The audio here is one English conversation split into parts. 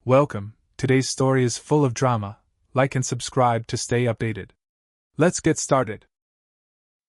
Welcome, today's story is full of drama. Like and subscribe to stay updated. Let's get started.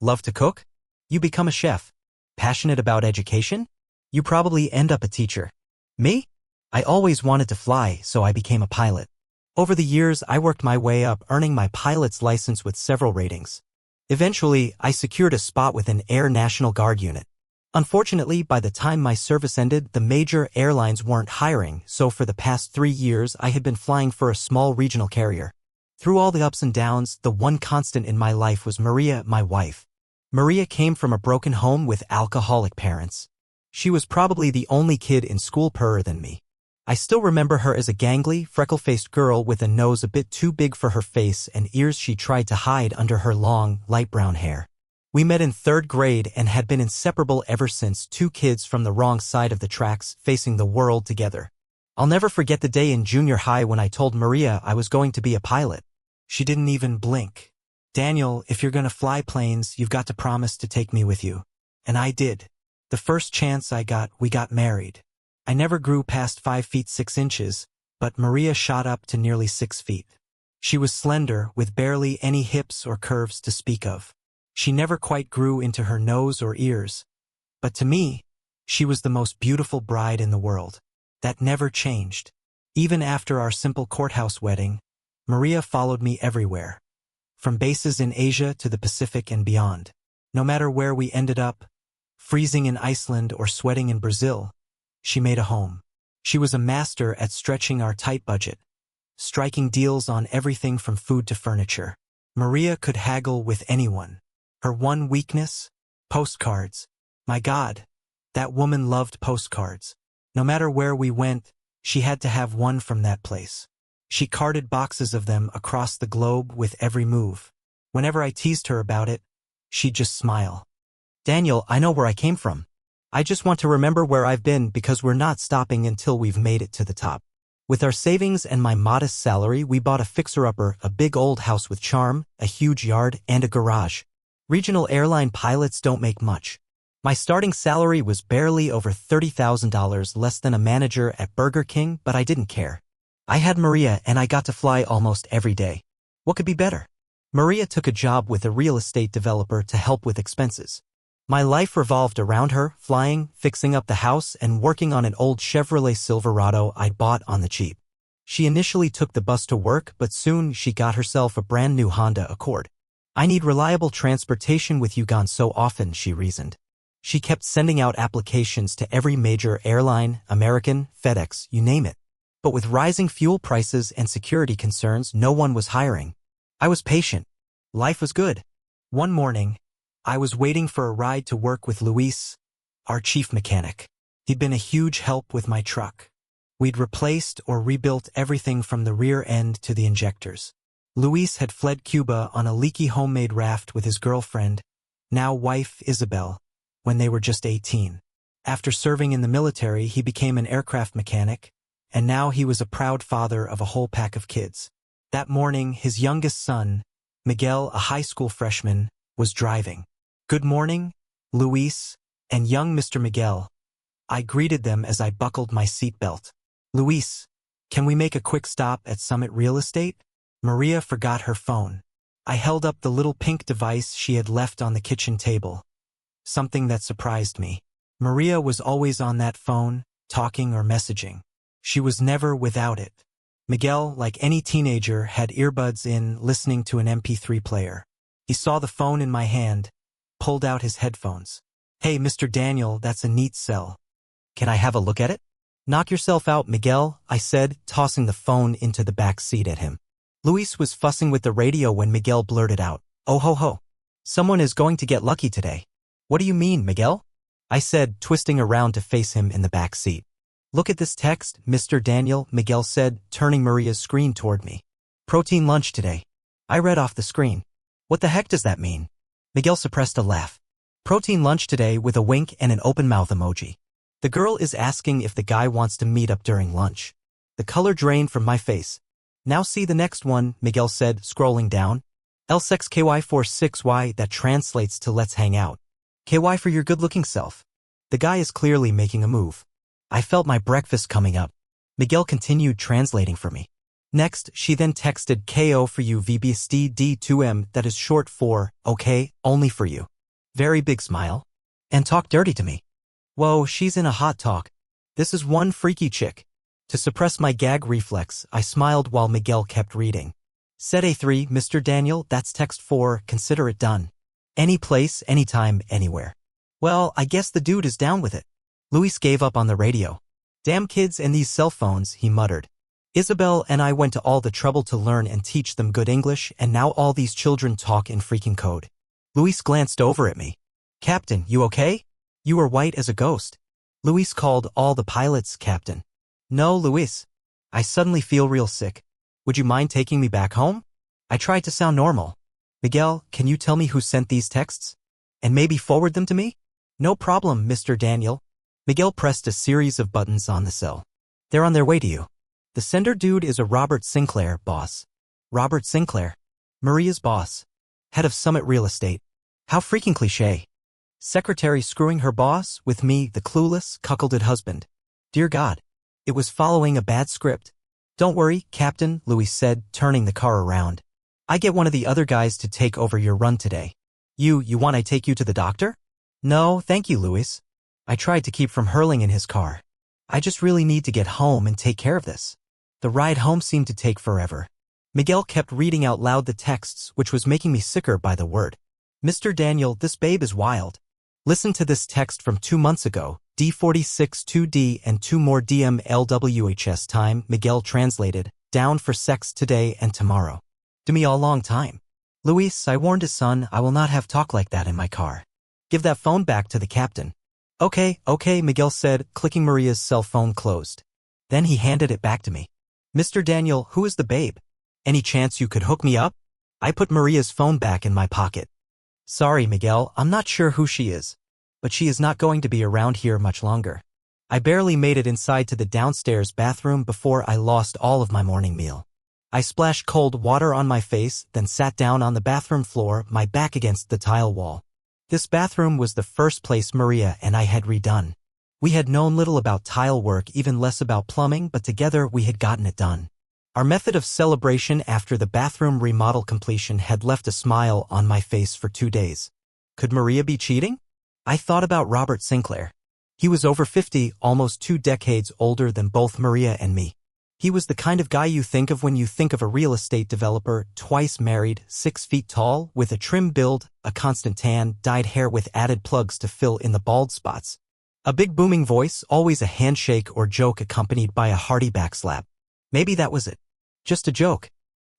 Love to cook? You become a chef. Passionate about education? You probably end up a teacher. Me? I always wanted to fly, so I became a pilot. Over the years, I worked my way up, earning my pilot's license with several ratings. Eventually, I secured a spot with an Air National Guard unit. Unfortunately, by the time my service ended, the major airlines weren't hiring, so for the past 3 years I had been flying for a small regional carrier. Through all the ups and downs, the one constant in my life was Maria, my wife. Maria came from a broken home with alcoholic parents. She was probably the only kid in school poorer than me. I still remember her as a gangly, freckle-faced girl with a nose a bit too big for her face and ears she tried to hide under her long, light brown hair. We met in 3rd grade and had been inseparable ever since, two kids from the wrong side of the tracks facing the world together. I'll never forget the day in junior high when I told Maria I was going to be a pilot. She didn't even blink. "Daniel, if you're gonna fly planes, you've got to promise to take me with you." And I did. The first chance I got, we got married. I never grew past 5 feet 6 inches, but Maria shot up to nearly 6 feet. She was slender, with barely any hips or curves to speak of. She never quite grew into her nose or ears. But to me, she was the most beautiful bride in the world. That never changed. Even after our simple courthouse wedding, Maria followed me everywhere. From bases in Asia to the Pacific and beyond. No matter where we ended up, freezing in Iceland or sweating in Brazil, she made a home. She was a master at stretching our tight budget, striking deals on everything from food to furniture. Maria could haggle with anyone. Her one weakness? Postcards. My God, that woman loved postcards. No matter where we went, she had to have one from that place. She carted boxes of them across the globe with every move. Whenever I teased her about it, she'd just smile. "Daniel, I know where I came from. I just want to remember where I've been because we're not stopping until we've made it to the top." With our savings and my modest salary, we bought a fixer-upper, a big old house with charm, a huge yard, and a garage. Regional airline pilots don't make much. My starting salary was barely over $30,000, less than a manager at Burger King, but I didn't care. I had Maria and I got to fly almost every day. What could be better? Maria took a job with a real estate developer to help with expenses. My life revolved around her, flying, fixing up the house, and working on an old Chevrolet Silverado I'd bought on the cheap. She initially took the bus to work, but soon she got herself a brand new Honda Accord. "I need reliable transportation with you gone so often," she reasoned. She kept sending out applications to every major airline, American, FedEx, you name it. But with rising fuel prices and security concerns, no one was hiring. I was patient. Life was good. One morning, I was waiting for a ride to work with Luis, our chief mechanic. He'd been a huge help with my truck. We'd replaced or rebuilt everything from the rear end to the injectors. Luis had fled Cuba on a leaky homemade raft with his girlfriend, now wife Isabel, when they were just 18. After serving in the military, he became an aircraft mechanic, and now he was a proud father of a whole pack of kids. That morning, his youngest son, Miguel, a high school freshman, was driving. "Good morning, Luis and young Mr. Miguel." I greeted them as I buckled my seatbelt. "Luis, can we make a quick stop at Summit Real Estate?" Maria forgot her phone. I held up the little pink device she had left on the kitchen table. Something that surprised me. Maria was always on that phone, talking or messaging. She was never without it. Miguel, like any teenager, had earbuds in, listening to an MP3 player. He saw the phone in my hand, pulled out his headphones. "Hey, Mr. Daniel, that's a neat cell. Can I have a look at it?" "Knock yourself out, Miguel," I said, tossing the phone into the back seat at him. Luis was fussing with the radio when Miguel blurted out, "Oh ho ho. Someone is going to get lucky today." "What do you mean, Miguel?" I said, twisting around to face him in the back seat. "Look at this text, Mr. Daniel," Miguel said, turning Maria's screen toward me. "Protein lunch today." I read off the screen. "What the heck does that mean?" Miguel suppressed a laugh. "Protein lunch today," with a wink and an open mouth emoji. "The girl is asking if the guy wants to meet up during lunch." The color drained from my face. "Now see the next one," Miguel said, scrolling down. L6KY46Y, that translates to "let's hang out." KY for your good-looking self. The guy is clearly making a move. I felt my breakfast coming up. Miguel continued translating for me. Next, she then texted KO for you VBSTD2M, that is short for, okay, only for you. Very big smile. And talk dirty to me. Whoa, she's in a hot talk. This is one freaky chick. To suppress my gag reflex, I smiled while Miguel kept reading. Set A3, Mr. Daniel, that's text 4, consider it done. Any place, anytime, anywhere. Well, I guess the dude is down with it. Luis gave up on the radio. Damn kids and these cell phones, he muttered. Isabel and I went to all the trouble to learn and teach them good English, and now all these children talk in freaking code. Luis glanced over at me. Captain, you okay? You are white as a ghost. Luis called all the pilots, Captain. No, Luis. I suddenly feel real sick. Would you mind taking me back home? I tried to sound normal. Miguel, can you tell me who sent these texts? And maybe forward them to me? No problem, Mr. Daniel. Miguel pressed a series of buttons on the cell. They're on their way to you. The sender dude is a Robert Sinclair, boss. Robert Sinclair. Maria's boss. Head of Summit Real Estate. How freaking cliché. Secretary screwing her boss with me, the clueless, cuckolded husband. Dear God. It was following a bad script. Don't worry, Captain, Luis said, turning the car around. I get one of the other guys to take over your run today. You want I take you to the doctor? No, thank you, Luis. I tried to keep from hurling in his car. I just really need to get home and take care of this. The ride home seemed to take forever. Miguel kept reading out loud the texts, which was making me sicker by the word. Mr. Daniel, this babe is wild. Listen to this text from 2 months ago. D46 2D and 2 more DMLWHS time, Miguel translated. Down for sex today and tomorrow. To me all long time. Luis, I warned his son I will not have talk like that in my car. Give that phone back to the captain. Okay, Miguel said, clicking Maria's cell phone closed. Then he handed it back to me. Mr. Daniel, who is the babe? Any chance you could hook me up? I put Maria's phone back in my pocket. Sorry, Miguel, I'm not sure who she is. But she is not going to be around here much longer. I barely made it inside to the downstairs bathroom before I lost all of my morning meal. I splashed cold water on my face, then sat down on the bathroom floor, my back against the tile wall. This bathroom was the first place Maria and I had redone. We had known little about tile work, even less about plumbing, but together we had gotten it done. Our method of celebration after the bathroom remodel completion had left a smile on my face for 2 days. Could Maria be cheating? I thought about Robert Sinclair. He was over 50, almost 2 decades older than both Maria and me. He was the kind of guy you think of when you think of a real estate developer, twice married, 6 feet tall, with a trim build, a constant tan, dyed hair with added plugs to fill in the bald spots. A big booming voice, always a handshake or joke accompanied by a hearty backslap. Maybe that was it. Just a joke.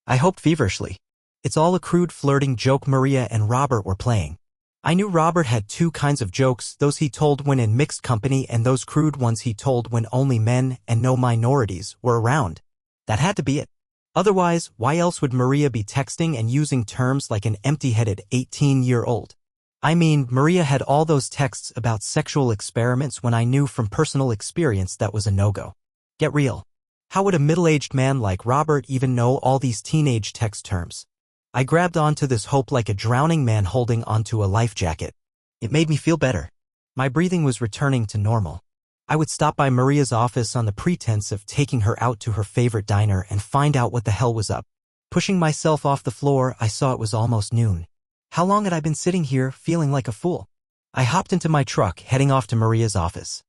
I hoped feverishly. It's all a crude flirting joke Maria and Robert were playing. I knew Robert had 2 kinds of jokes, those he told when in mixed company and those crude ones he told when only men and no minorities were around. That had to be it. Otherwise, why else would Maria be texting and using terms like an empty-headed 18-year-old? I mean, Maria had all those texts about sexual experiments when I knew from personal experience that was a no-go. Get real. How would a middle-aged man like Robert even know all these teenage text terms? I grabbed onto this hope like a drowning man holding onto a life jacket. It made me feel better. My breathing was returning to normal. I would stop by Maria's office on the pretense of taking her out to her favorite diner and find out what the hell was up. Pushing myself off the floor, I saw it was almost noon. How long had I been sitting here, feeling like a fool? I hopped into my truck, heading off to Maria's office.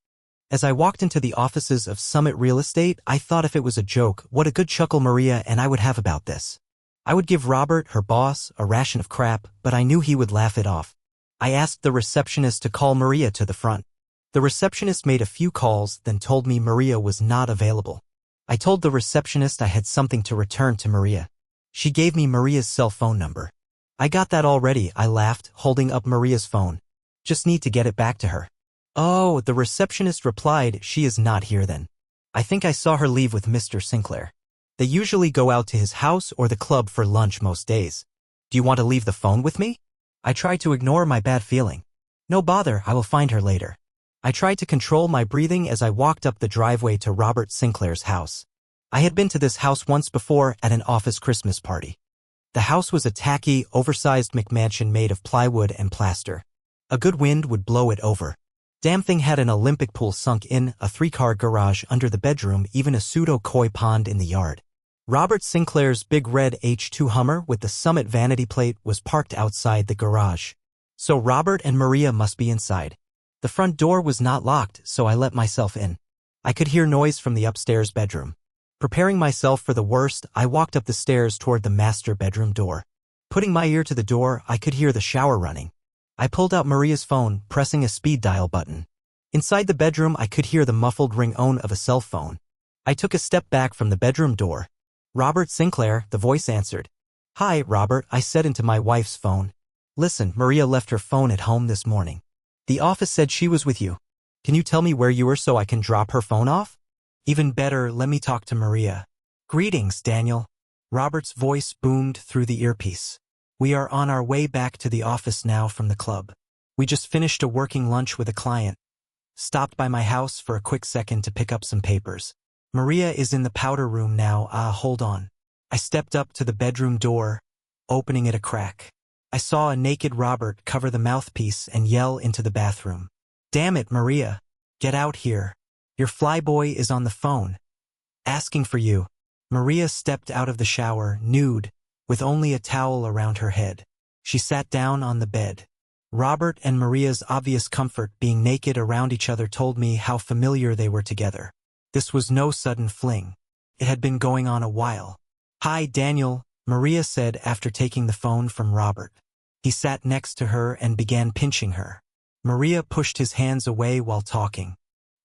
As I walked into the offices of Summit Real Estate, I thought if it was a joke, what a good chuckle Maria and I would have about this. I would give Robert, her boss, a ration of crap, but I knew he would laugh it off. I asked the receptionist to call Maria to the front. The receptionist made a few calls, then told me Maria was not available. I told the receptionist I had something to return to Maria. She gave me Maria's cell phone number. I got that already, I laughed, holding up Maria's phone. Just need to get it back to her. Oh, the receptionist replied, she is not here then. I think I saw her leave with Mr. Sinclair. They usually go out to his house or the club for lunch most days. Do you want to leave the phone with me? I tried to ignore my bad feeling. No bother, I will find her later. I tried to control my breathing as I walked up the driveway to Robert Sinclair's house. I had been to this house once before at an office Christmas party. The house was a tacky, oversized McMansion made of plywood and plaster. A good wind would blow it over. Damn thing had an Olympic pool sunk in, a 3-car garage under the bedroom, even a pseudo-koi pond in the yard. Robert Sinclair's big red H2 Hummer with the Summit vanity plate was parked outside the garage. So Robert and Maria must be inside. The front door was not locked, so I let myself in. I could hear noise from the upstairs bedroom. Preparing myself for the worst, I walked up the stairs toward the master bedroom door. Putting my ear to the door, I could hear the shower running. I pulled out Maria's phone, pressing a speed dial button. Inside the bedroom, I could hear the muffled ring-tone of a cell phone. I took a step back from the bedroom door. Robert Sinclair, the voice answered. Hi, Robert, I said into my wife's phone. Listen, Maria left her phone at home this morning. The office said she was with you. Can you tell me where you were so I can drop her phone off? Even better, let me talk to Maria. Greetings, Daniel. Robert's voice boomed through the earpiece. We are on our way back to the office now from the club. We just finished a working lunch with a client. Stopped by my house for a quick second to pick up some papers. Maria is in the powder room now. Hold on. I stepped up to the bedroom door, opening it a crack. I saw a naked Robert cover the mouthpiece and yell into the bathroom. Damn it, Maria. Get out here. Your flyboy is on the phone. Asking for you. Maria stepped out of the shower, nude, with only a towel around her head. She sat down on the bed. Robert and Maria's obvious comfort being naked around each other told me how familiar they were together. This was no sudden fling. It had been going on a while. Hi, Daniel, Maria said after taking the phone from Robert. He sat next to her and began pinching her. Maria pushed his hands away while talking.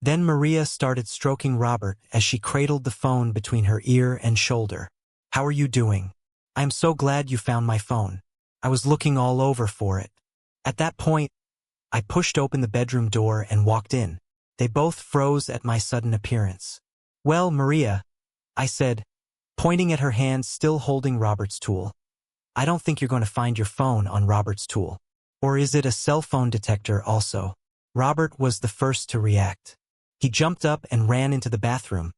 Then Maria started stroking Robert as she cradled the phone between her ear and shoulder. How are you doing? I'm so glad you found my phone. I was looking all over for it. At that point, I pushed open the bedroom door and walked in. They both froze at my sudden appearance. Well, Maria, I said, pointing at her hand still holding Robert's tool. I don't think you're going to find your phone on Robert's tool. Or is it a cell phone detector also? Robert was the first to react. He jumped up and ran into the bathroom,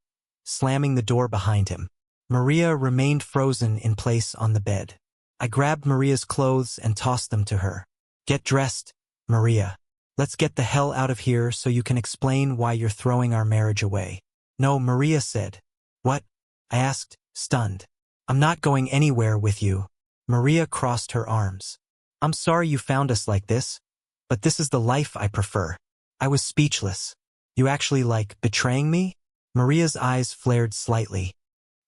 slamming the door behind him. Maria remained frozen in place on the bed. I grabbed Maria's clothes and tossed them to her. Get dressed, Maria. Let's get the hell out of here so you can explain why you're throwing our marriage away. No, Maria said. What? I asked, stunned. I'm not going anywhere with you. Maria crossed her arms. I'm sorry you found us like this, but this is the life I prefer. I was speechless. You actually like betraying me? Maria's eyes flared slightly.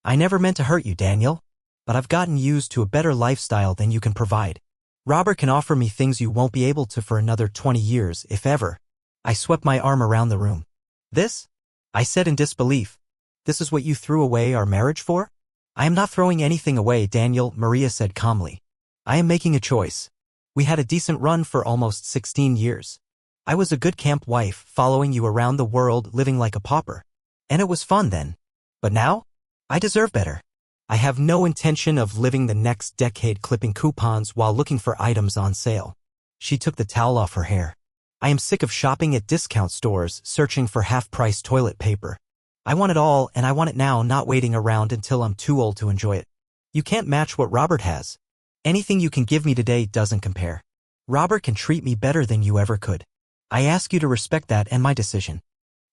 I never meant to hurt you, Daniel, but I've gotten used to a better lifestyle than you can provide. Robert can offer me things you won't be able to for another 20 years, if ever. I swept my arm around the room. This? I said in disbelief. This is what you threw away our marriage for? I am not throwing anything away, Daniel, Maria said calmly. I am making a choice. We had a decent run for almost 16 years. I was a good camp wife, following you around the world, living like a pauper. And it was fun then. But now? I deserve better. I have no intention of living the next decade clipping coupons while looking for items on sale. She took the towel off her hair. I am sick of shopping at discount stores, searching for half-price toilet paper. I want it all, and I want it now, not waiting around until I'm too old to enjoy it. You can't match what Robert has. Anything you can give me today doesn't compare. Robert can treat me better than you ever could. I ask you to respect that and my decision.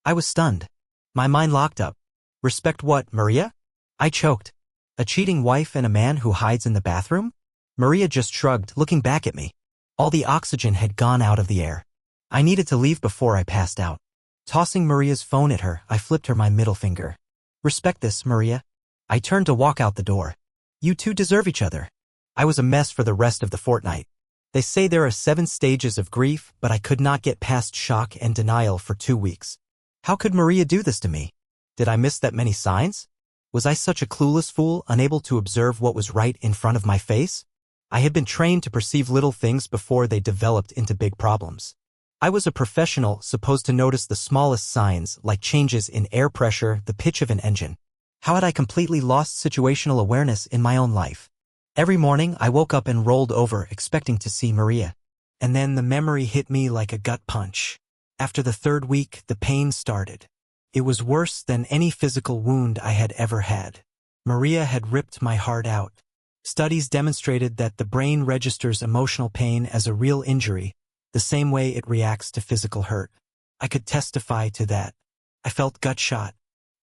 I was stunned. My mind locked up. Respect what, Maria? I choked. A cheating wife and a man who hides in the bathroom? Maria just shrugged, looking back at me. All the oxygen had gone out of the air. I needed to leave before I passed out. Tossing Maria's phone at her, I flipped her my middle finger. Respect this, Maria. I turned to walk out the door. You two deserve each other. I was a mess for the rest of the fortnight. They say there are 7 stages of grief, but I could not get past shock and denial for 2 weeks. How could Maria do this to me? Did I miss that many signs? Was I such a clueless fool, unable to observe what was right in front of my face? I had been trained to perceive little things before they developed into big problems. I was a professional, supposed to notice the smallest signs, like changes in air pressure, the pitch of an engine. How had I completely lost situational awareness in my own life? Every morning, I woke up and rolled over, expecting to see Maria. And then the memory hit me like a gut punch. After the 3rd week, the pain started. It was worse than any physical wound I had ever had. Maria had ripped my heart out. Studies demonstrated that the brain registers emotional pain as a real injury, the same way it reacts to physical hurt. I could testify to that. I felt gut-shot.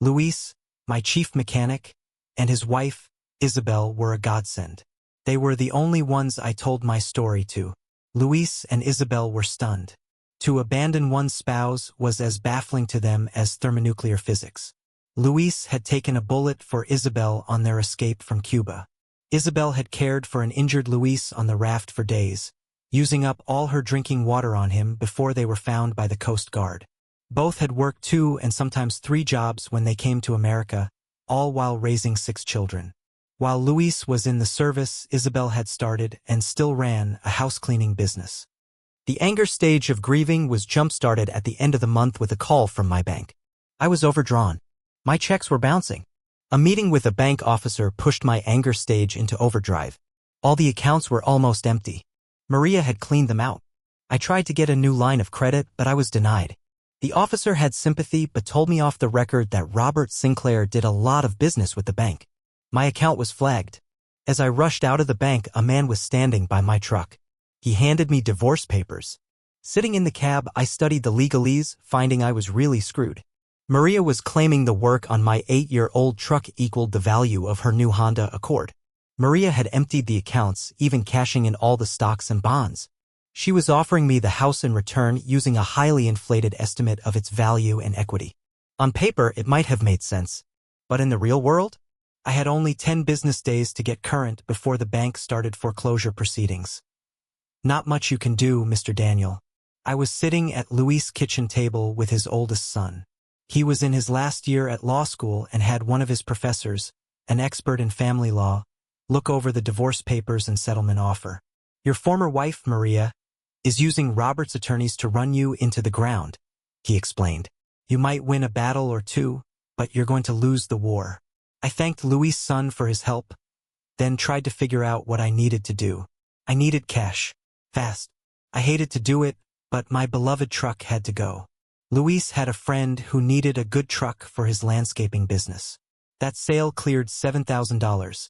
Luis, my chief mechanic, and his wife, Isabel, were a godsend. They were the only ones I told my story to. Luis and Isabel were stunned. To abandon one's spouse was as baffling to them as thermonuclear physics. Luis had taken a bullet for Isabel on their escape from Cuba. Isabel had cared for an injured Luis on the raft for days, using up all her drinking water on him before they were found by the Coast Guard. Both had worked 2 and sometimes 3 jobs when they came to America, all while raising 6 children. While Luis was in the service, Isabel had started, and still ran, a house-cleaning business. The anger stage of grieving was jump-started at the end of the month with a call from my bank. I was overdrawn. My checks were bouncing. A meeting with a bank officer pushed my anger stage into overdrive. All the accounts were almost empty. Maria had cleaned them out. I tried to get a new line of credit, but I was denied. The officer had sympathy but told me off the record that Robert Sinclair did a lot of business with the bank. My account was flagged. As I rushed out of the bank, a man was standing by my truck. He handed me divorce papers. Sitting in the cab, I studied the legalese, finding I was really screwed. Maria was claiming the work on my 8-year-old truck equaled the value of her new Honda Accord. Maria had emptied the accounts, even cashing in all the stocks and bonds. She was offering me the house in return using a highly inflated estimate of its value and equity. On paper, it might have made sense. But in the real world? I had only 10 business days to get current before the bank started foreclosure proceedings. Not much you can do, Mr. Daniel. I was sitting at Luis' kitchen table with his oldest son. He was in his last year at law school and had one of his professors, an expert in family law, look over the divorce papers and settlement offer. Your former wife, Maria, is using Robert's attorneys to run you into the ground, he explained. You might win a battle or 2, but you're going to lose the war. I thanked Luis' son for his help, then tried to figure out what I needed to do. I needed cash. Fast. I hated to do it, but my beloved truck had to go. Luis had a friend who needed a good truck for his landscaping business. That sale cleared $7,000.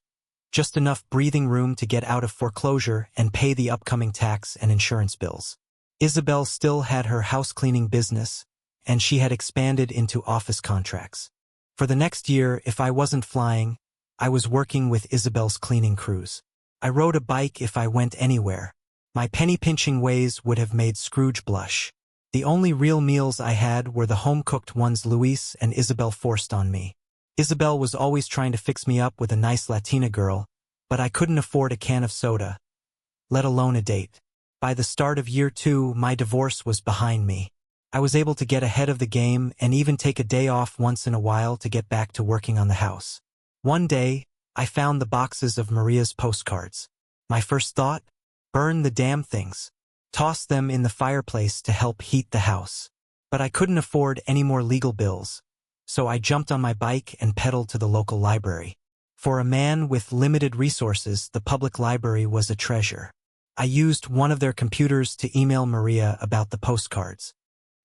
Just enough breathing room to get out of foreclosure and pay the upcoming tax and insurance bills. Isabel still had her house-cleaning business, and she had expanded into office contracts. For the next year, if I wasn't flying, I was working with Isabel's cleaning crews. I rode a bike if I went anywhere. My penny-pinching ways would have made Scrooge blush. The only real meals I had were the home-cooked ones Luis and Isabel forced on me. Isabel was always trying to fix me up with a nice Latina girl, but I couldn't afford a can of soda, let alone a date. By the start of year 2, my divorce was behind me. I was able to get ahead of the game and even take a day off once in a while to get back to working on the house. One day, I found the boxes of Maria's postcards. My first thought? Burn the damn things. Toss them in the fireplace to help heat the house. But I couldn't afford any more legal bills, so I jumped on my bike and pedaled to the local library. For a man with limited resources, the public library was a treasure. I used one of their computers to email Maria about the postcards.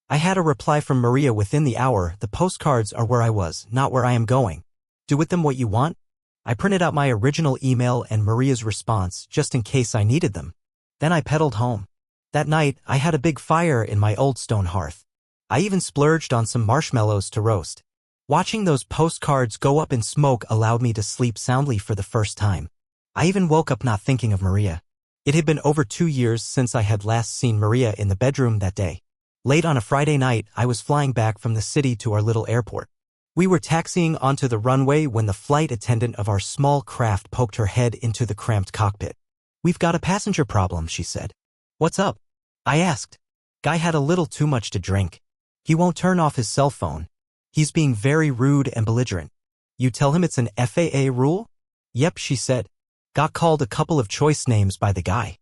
I had a reply from Maria within the hour. The postcards are where I was, not where I am going. Do with them what you want. I printed out my original email and Maria's response just in case I needed them. Then I pedaled home. That night, I had a big fire in my old stone hearth. I even splurged on some marshmallows to roast. Watching those postcards go up in smoke allowed me to sleep soundly for the first time. I even woke up not thinking of Maria. It had been over 2 years since I had last seen Maria in the bedroom that day. Late on a Friday night, I was flying back from the city to our little airport. We were taxiing onto the runway when the flight attendant of our small craft poked her head into the cramped cockpit. We've got a passenger problem, she said. What's up? I asked. Guy had a little too much to drink. He won't turn off his cell phone. He's being very rude and belligerent. You tell him it's an FAA rule? Yep, she said. Got called a couple of choice names by the guy.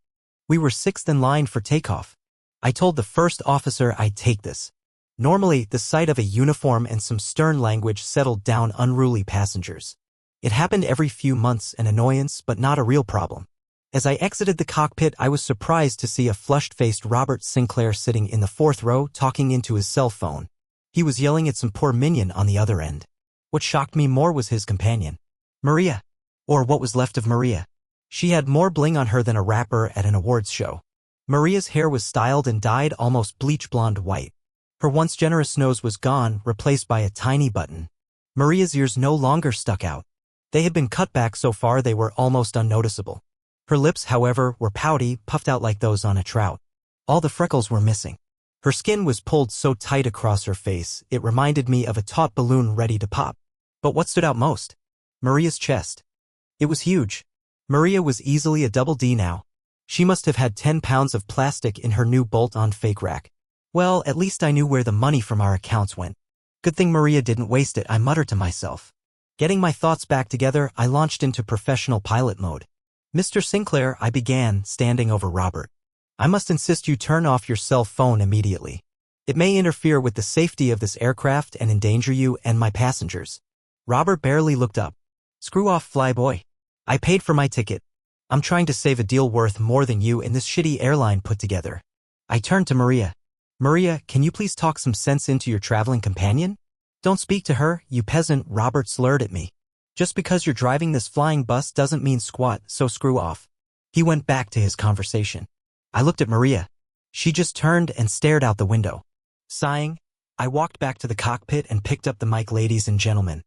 We were 6th in line for takeoff. I told the first officer I'd take this. Normally, the sight of a uniform and some stern language settled down unruly passengers. It happened every few months, an annoyance, but not a real problem. As I exited the cockpit, I was surprised to see a flushed-faced Robert Sinclair sitting in the 4th row talking into his cell phone. He was yelling at some poor minion on the other end. What shocked me more was his companion, Maria, or what was left of Maria. She had more bling on her than a rapper at an awards show. Maria's hair was styled and dyed almost bleach blonde white. Her once generous nose was gone, replaced by a tiny button. Maria's ears no longer stuck out. They had been cut back so far they were almost unnoticeable. Her lips, however, were pouty, puffed out like those on a trout. All the freckles were missing. Her skin was pulled so tight across her face, it reminded me of a taut balloon ready to pop. But what stood out most? Maria's chest. It was huge. Maria was easily a double D now. She must have had 10 pounds of plastic in her new bolt-on fake rack. Well, at least I knew where the money from our accounts went. Good thing Maria didn't waste it, I muttered to myself. Getting my thoughts back together, I launched into professional pilot mode. Mr. Sinclair, I began, standing over Robert. I must insist you turn off your cell phone immediately. It may interfere with the safety of this aircraft and endanger you and my passengers. Robert barely looked up. Screw off, flyboy. I paid for my ticket. I'm trying to save a deal worth more than you and this shitty airline put together. I turned to Maria. Maria, can you please talk some sense into your traveling companion? Don't speak to her, you peasant, Robert slurred at me. Just because you're driving this flying bus doesn't mean squat, so screw off. He went back to his conversation. I looked at Maria. She just turned and stared out the window. Sighing, I walked back to the cockpit and picked up the mic. Ladies and gentlemen,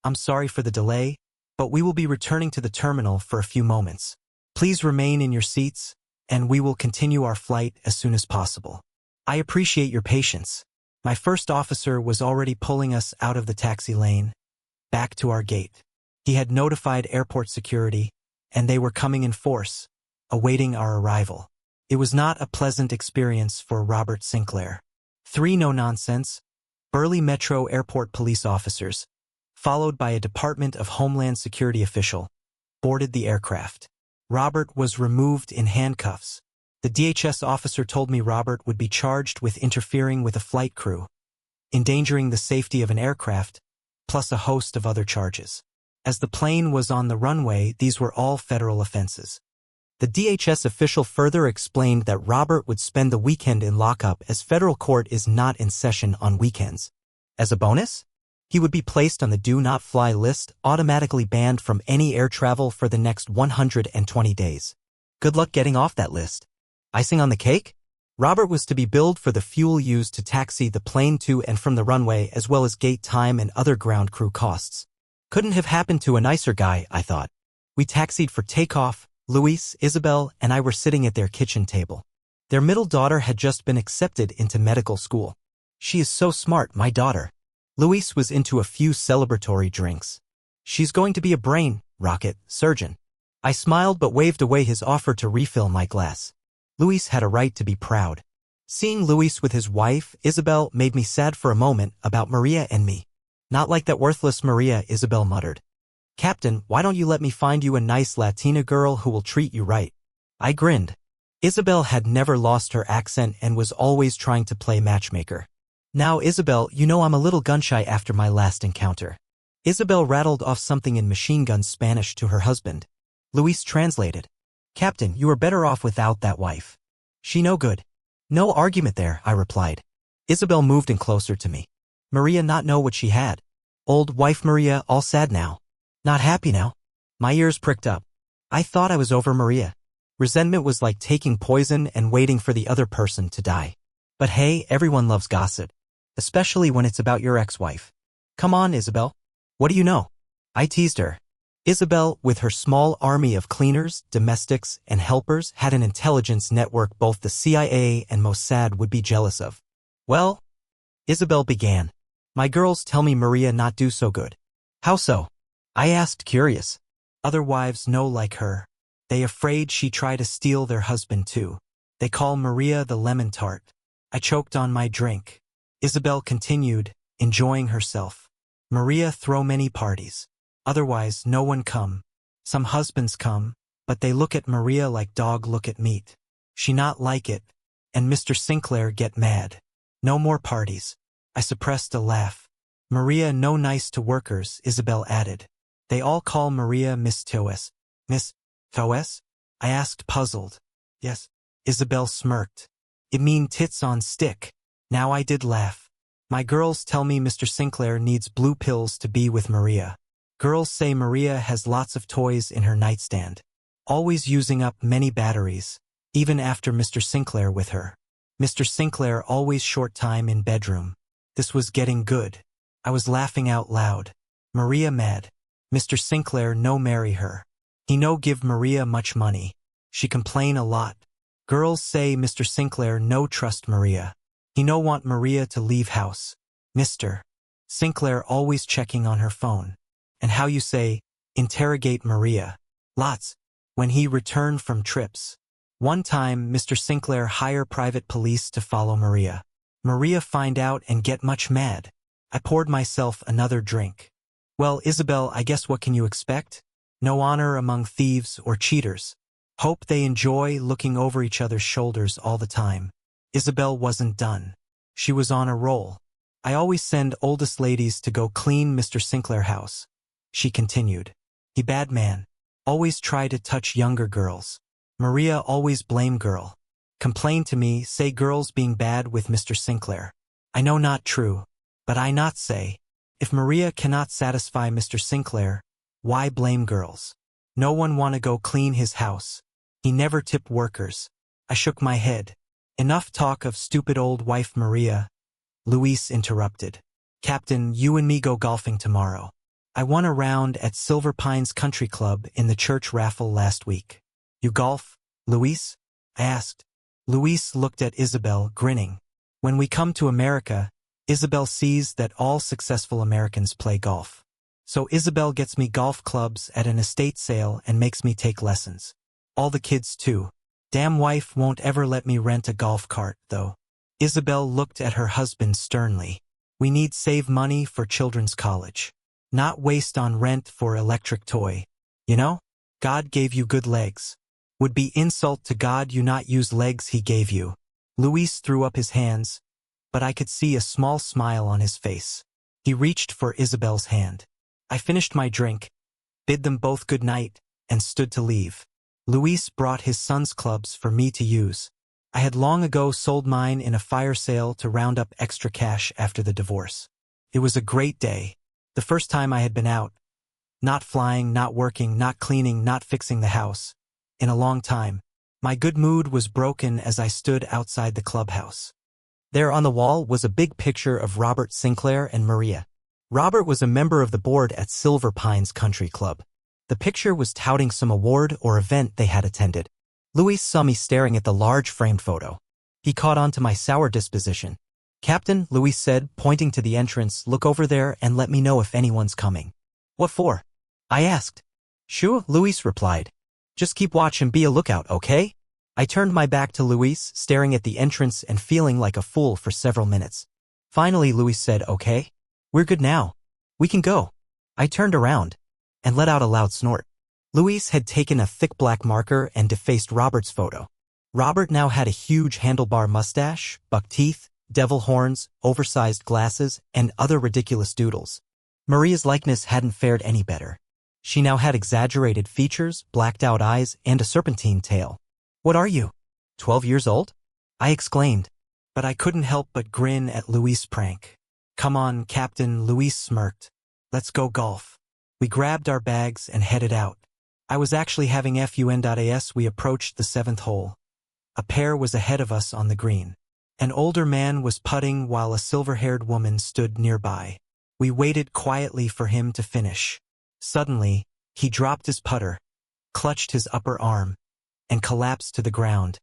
I'm sorry for the delay, but we will be returning to the terminal for a few moments. Please remain in your seats, and we will continue our flight as soon as possible. I appreciate your patience. My first officer was already pulling us out of the taxi lane, back to our gate. He had notified airport security, and they were coming in force, awaiting our arrival. It was not a pleasant experience for Robert Sinclair. 3 no-nonsense, burly Metro Airport police officers, followed by a Department of Homeland Security official, boarded the aircraft. Robert was removed in handcuffs. The DHS officer told me Robert would be charged with interfering with a flight crew, endangering the safety of an aircraft, plus a host of other charges. As the plane was on the runway, these were all federal offenses. The DHS official further explained that Robert would spend the weekend in lockup as federal court is not in session on weekends. As a bonus, he would be placed on the Do Not Fly list, automatically banned from any air travel for the next 120 days. Good luck getting off that list. Icing on the cake? Robert was to be billed for the fuel used to taxi the plane to and from the runway as well as gate time and other ground crew costs. Couldn't have happened to a nicer guy, I thought. We taxied for takeoff. Luis, Isabel, and I were sitting at their kitchen table. Their middle daughter had just been accepted into medical school. She is so smart, my daughter. Luis was into a few celebratory drinks. She's going to be a brain rocket surgeon. I smiled but waved away his offer to refill my glass. Luis had a right to be proud. Seeing Luis with his wife, Isabel, made me sad for a moment about Maria and me. Not like that worthless Maria, Isabel muttered. Captain, why don't you let me find you a nice Latina girl who will treat you right? I grinned. Isabel had never lost her accent and was always trying to play matchmaker. Now, Isabel, you know I'm a little gun-shy after my last encounter. Isabel rattled off something in machine gun Spanish to her husband. Luis translated. Captain, you are better off without that wife. She no good. No argument there, I replied. Isabel moved in closer to me. Maria not know what she had. Old wife Maria all sad now. Not happy now. My ears pricked up. I thought I was over Maria. Resentment was like taking poison and waiting for the other person to die. But hey, everyone loves gossip. Especially when it's about your ex-wife. Come on, Isabel. What do you know? I teased her. Isabel, with her small army of cleaners, domestics, and helpers, had an intelligence network both the CIA and Mossad would be jealous of. Well, Isabel began. My girls tell me Maria not do so good. How so? I asked, curious. Other wives know like her. They afraid she try to steal their husband too. They call Maria the lemon tart. I choked on my drink. Isabel continued, enjoying herself. Maria throw many parties. Otherwise, no one come. Some husbands come, but they look at Maria like dog look at meat. She not like it, and Mr. Sinclair get mad. No more parties. I suppressed a laugh. Maria no nice to workers, Isabel added. They all call Maria Miss Toes. Miss Toes? I asked, puzzled. Yes. Isabel smirked. It mean tits on stick. Now I did laugh. My girls tell me Mr. Sinclair needs blue pills to be with Maria. Girls say Maria has lots of toys in her nightstand. Always using up many batteries, even after Mr. Sinclair with her. Mr. Sinclair always short time in bedroom. This was getting good. I was laughing out loud. Maria mad. Mr. Sinclair no marry her. He no give Maria much money. She complain a lot. Girls say Mr. Sinclair no trust Maria. He no want Maria to leave house. Mr. Sinclair always checking on her phone. And how you say, interrogate Maria. Lots. When he returned from trips. One time, Mr. Sinclair hire private police to follow Maria. Maria find out and get much mad. I poured myself another drink. Well, Isabel, I guess what can you expect? No honor among thieves or cheaters. Hope they enjoy looking over each other's shoulders all the time. Isabel wasn't done. She was on a roll. I always send oldest ladies to go clean Mr. Sinclair house. She continued. He bad man. Always try to touch younger girls. Maria always blame girl. Complain to me, say girls being bad with Mr. Sinclair. I know not true, but I not say. If Maria cannot satisfy Mr. Sinclair, why blame girls? No one wanna go clean his house. He never tip workers. I shook my head. Enough talk of stupid old wife Maria. Luis interrupted. Captain, you and me go golfing tomorrow. I won a round at Silver Pines Country Club in the church raffle last week. You golf, Luis? I asked. Luis looked at Isabel, grinning. When we come to America, Isabel sees that all successful Americans play golf. So Isabel gets me golf clubs at an estate sale and makes me take lessons. All the kids too. Damn wife won't ever let me rent a golf cart, though. Isabel looked at her husband sternly. We need save money for children's college. Not waste on rent for electric toy. You know? God gave you good legs. Would be insult to God you not use legs he gave you. Luis threw up his hands, but I could see a small smile on his face. He reached for Isabel's hand. I finished my drink, bid them both good night, and stood to leave. Luis brought his son's clubs for me to use. I had long ago sold mine in a fire sale to round up extra cash after the divorce. It was a great day. The first time I had been out. Not flying, not working, not cleaning, not fixing the house. In a long time. My good mood was broken as I stood outside the clubhouse. There on the wall was a big picture of Robert Sinclair and Maria. Robert was a member of the board at Silver Pines Country Club. The picture was touting some award or event they had attended. Luis saw me staring at the large framed photo. He caught on to my sour disposition. Captain, Luis said, pointing to the entrance, look over there and let me know if anyone's coming. What for? I asked. Sure, Luis replied. Just keep watch and be a lookout, okay? I turned my back to Luis, staring at the entrance and feeling like a fool for several minutes. Finally, Luis said, okay. We're good now. We can go. I turned around and let out a loud snort. Luis had taken a thick black marker and defaced Robert's photo. Robert now had a huge handlebar mustache, buck teeth, devil horns, oversized glasses, and other ridiculous doodles. Maria's likeness hadn't fared any better. She now had exaggerated features, blacked-out eyes, and a serpentine tail. What are you? 12 years old? I exclaimed. But I couldn't help but grin at Luis' prank. Come on, Captain, Luis smirked. Let's go golf. We grabbed our bags and headed out. I was actually having fun as we approached the 7th hole. A pair was ahead of us on the green. An older man was putting while a silver-haired woman stood nearby. We waited quietly for him to finish. Suddenly, he dropped his putter, clutched his upper arm, and collapsed to the ground,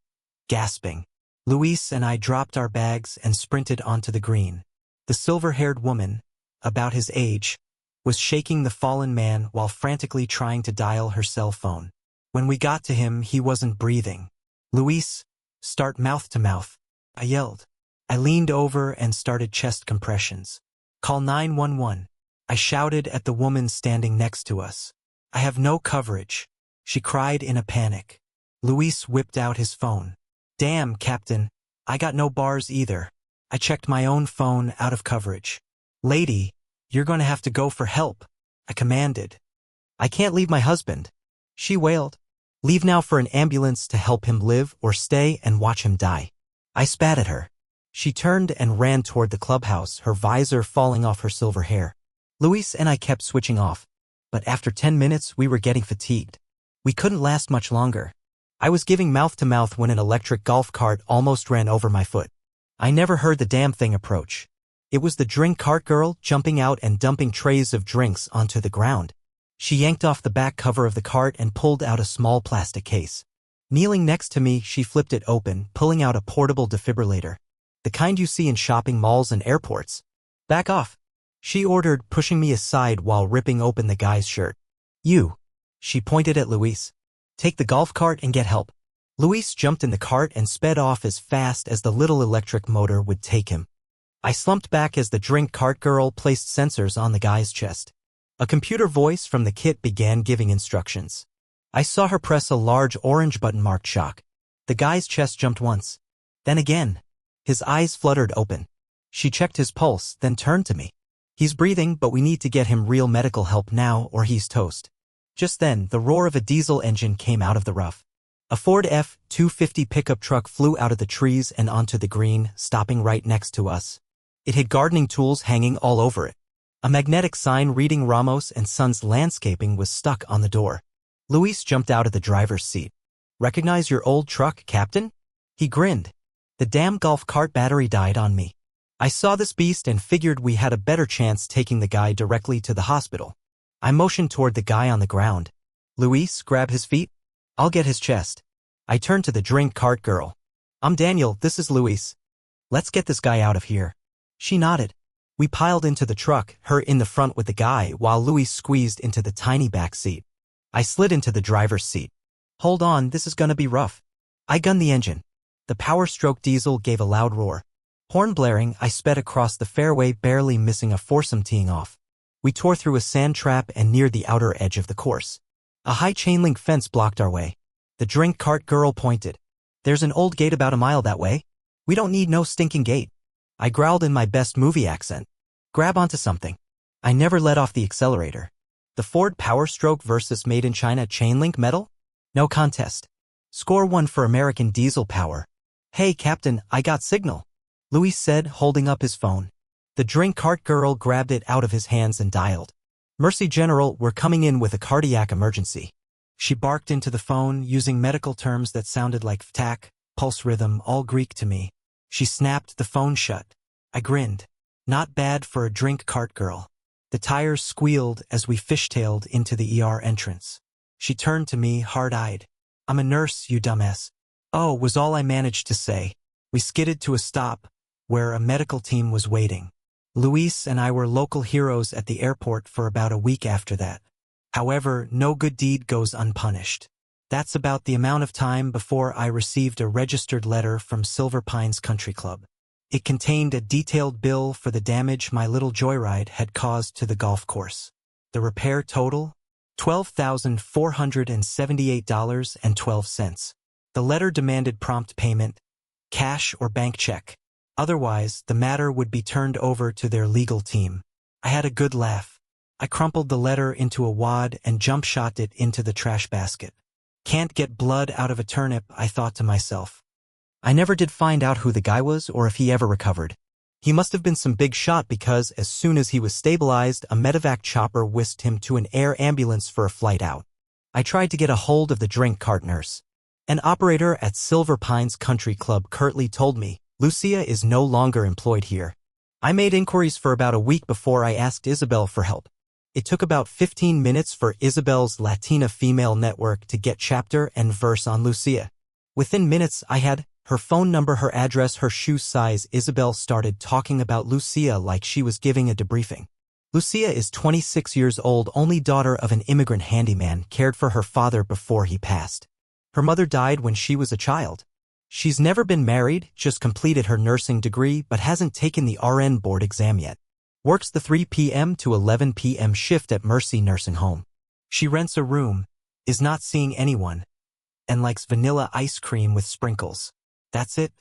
gasping. Luis and I dropped our bags and sprinted onto the green. The silver-haired woman, about his age, was shaking the fallen man while frantically trying to dial her cell phone. When we got to him, he wasn't breathing. Luis, start mouth to mouth, I yelled. I leaned over and started chest compressions. Call 911. I shouted at the woman standing next to us. I have no coverage, she cried in a panic. Luis whipped out his phone. Damn, Captain, I got no bars either. I checked my own phone out of coverage. Lady, you're going to have to go for help, I commanded. I can't leave my husband, she wailed. Leave now for an ambulance to help him live or stay and watch him die. I spat at her. She turned and ran toward the clubhouse, her visor falling off her silver hair. Luis and I kept switching off, but after 10 minutes we were getting fatigued. We couldn't last much longer. I was giving mouth-to-mouth when an electric golf cart almost ran over my foot. I never heard the damn thing approach. It was the drink cart girl jumping out and dumping trays of drinks onto the ground. She yanked off the back cover of the cart and pulled out a small plastic case. Kneeling next to me, she flipped it open, pulling out a portable defibrillator. The kind you see in shopping malls and airports. "Back off," she ordered, pushing me aside while ripping open the guy's shirt. "You," she pointed at Luis. "Take the golf cart and get help." Luis jumped in the cart and sped off as fast as the little electric motor would take him. I slumped back as the drink cart girl placed sensors on the guy's chest. A computer voice from the kit began giving instructions. I saw her press a large orange button marked shock. The guy's chest jumped once. Then again. His eyes fluttered open. She checked his pulse, then turned to me. "He's breathing, but we need to get him real medical help now or he's toast." Just then, the roar of a diesel engine came out of the rough. A Ford F-250 pickup truck flew out of the trees and onto the green, stopping right next to us. It had gardening tools hanging all over it. A magnetic sign reading Ramos and Sons Landscaping was stuck on the door. Luis jumped out of the driver's seat. "Recognize your old truck, Captain?" He grinned. "The damn golf cart battery died on me." I saw this beast and figured we had a better chance taking the guy directly to the hospital. I motioned toward the guy on the ground. "Luis, grab his feet. I'll get his chest." I turned to the drink cart girl. "I'm Daniel, this is Luis. Let's get this guy out of here." She nodded. We piled into the truck, her in the front with the guy, while Luis squeezed into the tiny back seat. I slid into the driver's seat. "Hold on, this is gonna be rough." I gunned the engine. The power-stroke diesel gave a loud roar. Horn blaring, I sped across the fairway, barely missing a foursome teeing off. We tore through a sand trap and neared the outer edge of the course. A high chain-link fence blocked our way. The drink cart girl pointed. "There's an old gate about a mile that way. We don't need no stinking gate." I growled in my best movie accent. "Grab onto something." I never let off the accelerator. The Ford Powerstroke versus Made in China chain-link metal? No contest. Score 1 for American diesel power. "Hey, Captain, I got signal," Luis said, holding up his phone. The drink cart girl grabbed it out of his hands and dialed. "Mercy General, we're coming in with a cardiac emergency." She barked into the phone, using medical terms that sounded like ptac, pulse rhythm, all Greek to me. She snapped the phone shut. I grinned. Not bad for a drink cart girl. The tires squealed as we fishtailed into the ER entrance. She turned to me, hard-eyed. "I'm a nurse, you dumbass." "Oh," was all I managed to say. We skidded to a stop, where a medical team was waiting. Luis and I were local heroes at the airport for about a week after that. However, no good deed goes unpunished. That's about the amount of time before I received a registered letter from Silver Pines Country Club. It contained a detailed bill for the damage my little joyride had caused to the golf course. The repair total? $12,478.12. The letter demanded prompt payment, cash or bank check. Otherwise, the matter would be turned over to their legal team. I had a good laugh. I crumpled the letter into a wad and jump-shot it into the trash basket. Can't get blood out of a turnip, I thought to myself. I never did find out who the guy was or if he ever recovered. He must have been some big shot because as soon as he was stabilized, a medevac chopper whisked him to an air ambulance for a flight out. I tried to get a hold of the drink cart nurse. An operator at Silver Pines Country Club curtly told me, "Lucia is no longer employed here." I made inquiries for about a week before I asked Isabel for help. It took about 15 minutes for Isabel's Latina female network to get chapter and verse on Lucia. Within minutes, I had her phone number, her address, her shoe size. Isabel started talking about Lucia like she was giving a debriefing. Lucia is 26 years old, only daughter of an immigrant handyman, cared for her father before he passed. Her mother died when she was a child. She's never been married, just completed her nursing degree, but hasn't taken the RN board exam yet. Works the 3 p.m. to 11 p.m. shift at Mercy Nursing Home. She rents a room, is not seeing anyone, and likes vanilla ice cream with sprinkles. That's it?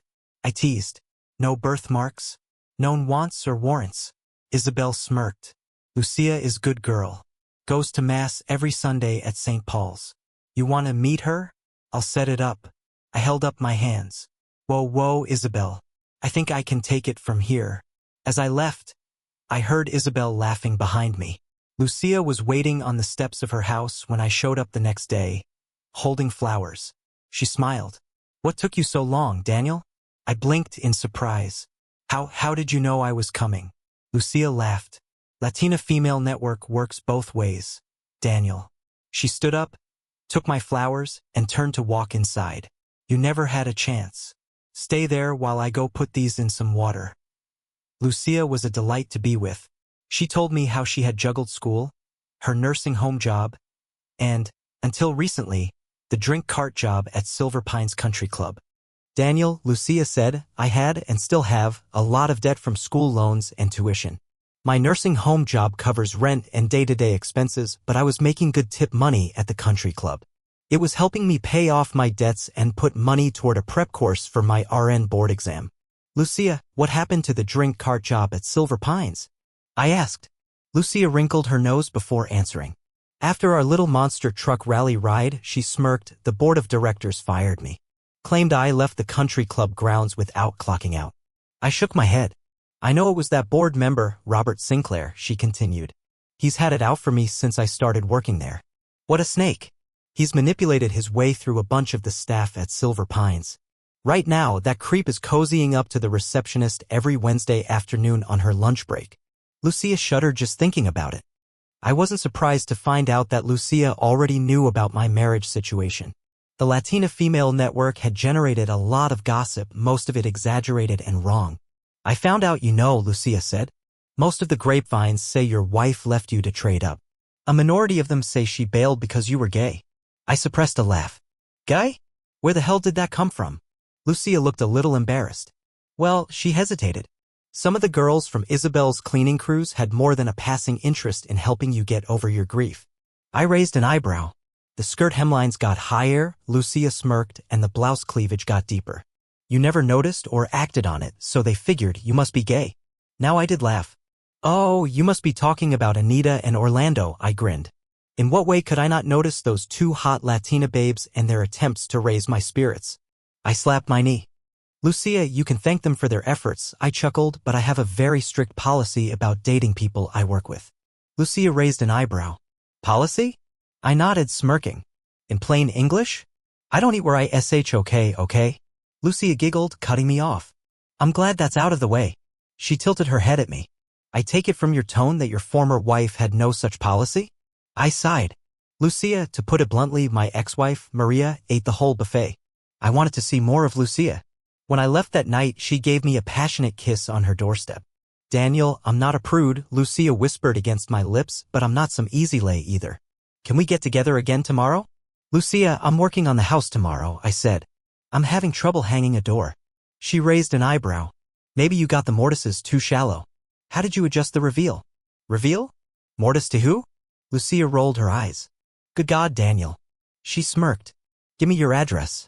I teased. No birthmarks? Known wants or warrants? Isabel smirked. Lucia is good girl. Goes to Mass every Sunday at St. Paul's. You want to meet her? I'll set it up. I held up my hands. Whoa, Isabel. I think I can take it from here. As I left, I heard Isabel laughing behind me. Lucia was waiting on the steps of her house when I showed up the next day, holding flowers. She smiled. What took you so long, Daniel? I blinked in surprise. How did you know I was coming? Lucia laughed. Latina Female Network works both ways, Daniel. She stood up, took my flowers, and turned to walk inside. You never had a chance. Stay there while I go put these in some water. Lucia was a delight to be with. She told me how she had juggled school, her nursing home job, and, until recently, the drink cart job at Silver Pines Country Club. Daniel, Lucia said, I had, and still have, a lot of debt from school loans and tuition. My nursing home job covers rent and day-to-day expenses, but I was making good tip money at the country club. It was helping me pay off my debts and put money toward a prep course for my RN board exam. Lucia, what happened to the drink cart job at Silver Pines? I asked. Lucia wrinkled her nose before answering. After our little monster truck rally ride, she smirked, the board of directors fired me. Claimed I left the country club grounds without clocking out. I shook my head. I know it was that board member, Robert Sinclair, she continued. He's had it out for me since I started working there. What a snake. He's manipulated his way through a bunch of the staff at Silver Pines. Right now, that creep is cozying up to the receptionist every Wednesday afternoon on her lunch break. Lucia shuddered just thinking about it. I wasn't surprised to find out that Lucia already knew about my marriage situation. The Latina Female Network had generated a lot of gossip, most of it exaggerated and wrong. I found out you know, Lucia said. Most of the grapevines say your wife left you to trade up. A minority of them say she bailed because you were gay. I suppressed a laugh. Gay? Where the hell did that come from? Lucia looked a little embarrassed. Well, she hesitated. Some of the girls from Isabel's cleaning crews had more than a passing interest in helping you get over your grief. I raised an eyebrow. The skirt hemlines got higher, Lucia smirked, and the blouse cleavage got deeper. You never noticed or acted on it, so they figured you must be gay. Now I did laugh. Oh, you must be talking about Anita and Orlando, I grinned. In what way could I not notice those two hot Latina babes and their attempts to raise my spirits? I slapped my knee. Lucia, you can thank them for their efforts, I chuckled, but I have a very strict policy about dating people I work with. Lucia raised an eyebrow. Policy? I nodded, smirking. In plain English? I don't eat where I okay? Lucia giggled, cutting me off. I'm glad that's out of the way. She tilted her head at me. I take it from your tone that your former wife had no such policy? I sighed. Lucia, to put it bluntly, my ex-wife, Maria, ate the whole buffet. I wanted to see more of Lucia. When I left that night, she gave me a passionate kiss on her doorstep. Daniel, I'm not a prude, Lucia whispered against my lips, but I'm not some easy lay either. Can we get together again tomorrow? Lucia, I'm working on the house tomorrow, I said. I'm having trouble hanging a door. She raised an eyebrow. Maybe you got the mortises too shallow. How did you adjust the reveal? Reveal? Mortise to who? Lucia rolled her eyes. Good God, Daniel. She smirked. Give me your address.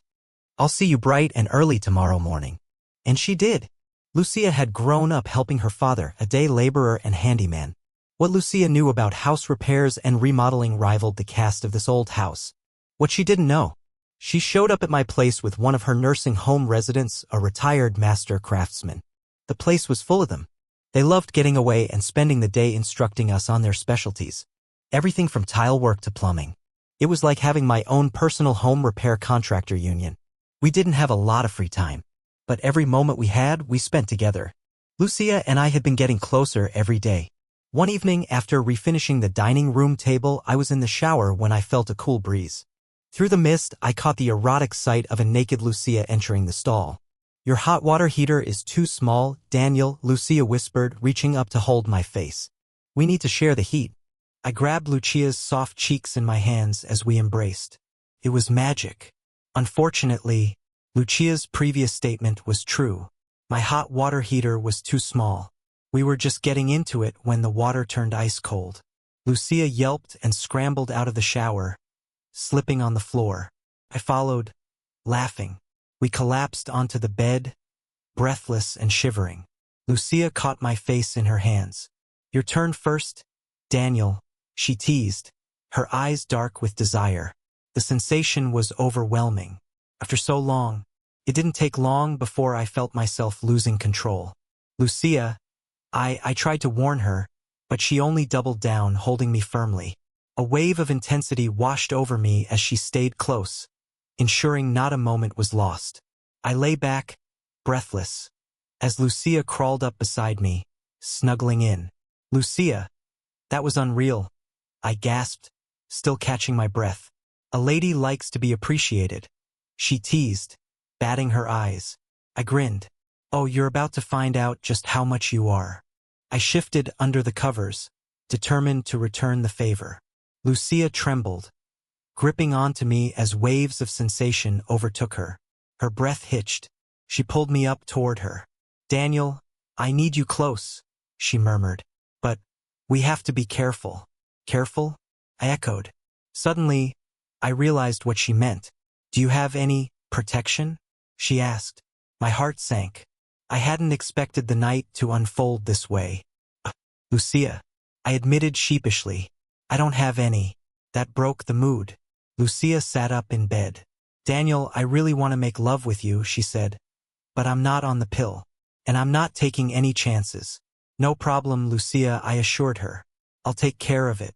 I'll see you bright and early tomorrow morning. And she did. Lucia had grown up helping her father, a day laborer and handyman. What Lucia knew about house repairs and remodeling rivaled the cast of this old house. What she didn't know. She showed up at my place with one of her nursing home residents, a retired master craftsman. The place was full of them. They loved getting away and spending the day instructing us on their specialties. Everything from tile work to plumbing. It was like having my own personal home repair contractor union. We didn't have a lot of free time, but every moment we had, we spent together. Lucia and I had been getting closer every day. One evening, after refinishing the dining room table, I was in the shower when I felt a cool breeze. Through the mist, I caught the erotic sight of a naked Lucia entering the stall. Your hot water heater is too small, Daniel, Lucia whispered, reaching up to hold my face. We need to share the heat. I grabbed Lucia's soft cheeks in my hands as we embraced. It was magic. Unfortunately, Lucia's previous statement was true. My hot water heater was too small. We were just getting into it when the water turned ice cold. Lucia yelped and scrambled out of the shower, slipping on the floor. I followed, laughing. We collapsed onto the bed, breathless and shivering. Lucia caught my face in her hands. Your turn first, Daniel, she teased, her eyes dark with desire. The sensation was overwhelming. After so long, it didn't take long before I felt myself losing control. Lucia, I tried to warn her, but she only doubled down, holding me firmly. A wave of intensity washed over me as she stayed close, ensuring not a moment was lost. I lay back, breathless, as Lucia crawled up beside me, snuggling in. Lucia, that was unreal, I gasped, still catching my breath. A lady likes to be appreciated, she teased, batting her eyes. I grinned. Oh, you're about to find out just how much you are. I shifted under the covers, determined to return the favor. Lucia trembled, gripping onto me as waves of sensation overtook her. Her breath hitched. She pulled me up toward her. Daniel, I need you close, she murmured. But we have to be careful. Careful? I echoed. Suddenly, I realized what she meant. Do you have any protection? She asked. My heart sank. I hadn't expected the night to unfold this way. Lucia, I admitted sheepishly. I don't have any. That broke the mood. Lucia sat up in bed. Daniel, I really want to make love with you, she said. But I'm not on the pill. And I'm not taking any chances. No problem, Lucia, I assured her. I'll take care of it.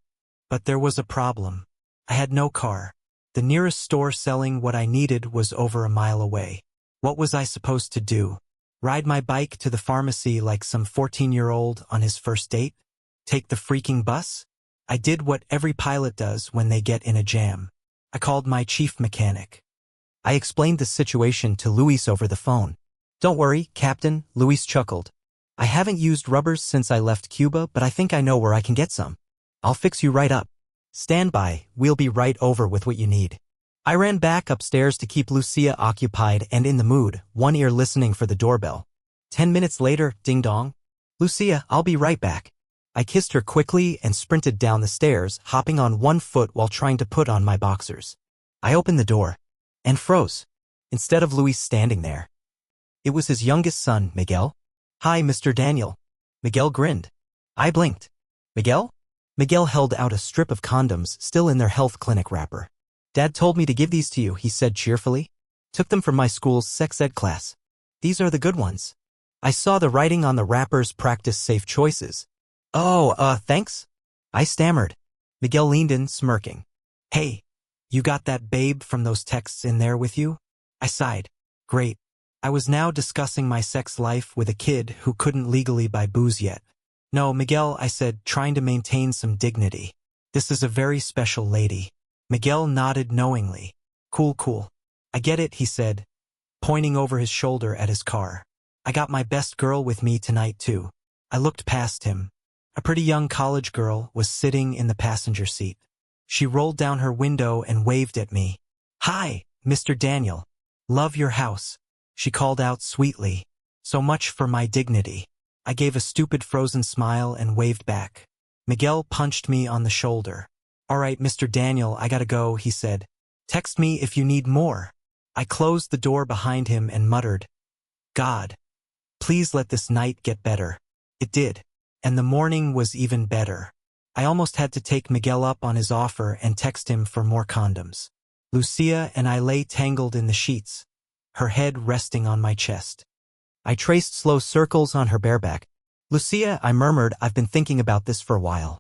But there was a problem. I had no car. The nearest store selling what I needed was over a mile away. What was I supposed to do? Ride my bike to the pharmacy like some 14-year-old on his first date? Take the freaking bus? I did what every pilot does when they get in a jam. I called my chief mechanic. I explained the situation to Luis over the phone. Don't worry, Captain, Luis chuckled. I haven't used rubbers since I left Cuba, but I think I know where I can get some. I'll fix you right up. Stand by, we'll be right over with what you need. I ran back upstairs to keep Lucia occupied and in the mood, one ear listening for the doorbell. 10 minutes later, ding-dong. Lucia, I'll be right back. I kissed her quickly and sprinted down the stairs, hopping on one foot while trying to put on my boxers. I opened the door and froze. Instead of Luis standing there, it was his youngest son, Miguel. Hi, Mr. Daniel. Miguel grinned. I blinked. Miguel? Miguel held out a strip of condoms still in their health clinic wrapper. Dad told me to give these to you, he said cheerfully. Took them from my school's sex ed class. These are the good ones. I saw the writing on the wrappers, practice safe choices. Oh, thanks? I stammered. Miguel leaned in, smirking. Hey, you got that babe from those texts in there with you? I sighed. Great. I was now discussing my sex life with a kid who couldn't legally buy booze yet. No, Miguel, I said, trying to maintain some dignity. This is a very special lady. Miguel nodded knowingly. Cool. I get it, he said, pointing over his shoulder at his car. I got my best girl with me tonight, too. I looked past him. A pretty young college girl was sitting in the passenger seat. She rolled down her window and waved at me. Hi, Mr. Daniel. Love your house, she called out sweetly. So much for my dignity. I gave a stupid frozen smile and waved back. Miguel punched me on the shoulder. All right, Mr. Daniel, I gotta go, he said. Text me if you need more. I closed the door behind him and muttered, God, please let this night get better. It did. And the morning was even better. I almost had to take Miguel up on his offer and text him for more condoms. Lucia and I lay tangled in the sheets, her head resting on my chest. I traced slow circles on her bareback. Lucia, I murmured, I've been thinking about this for a while.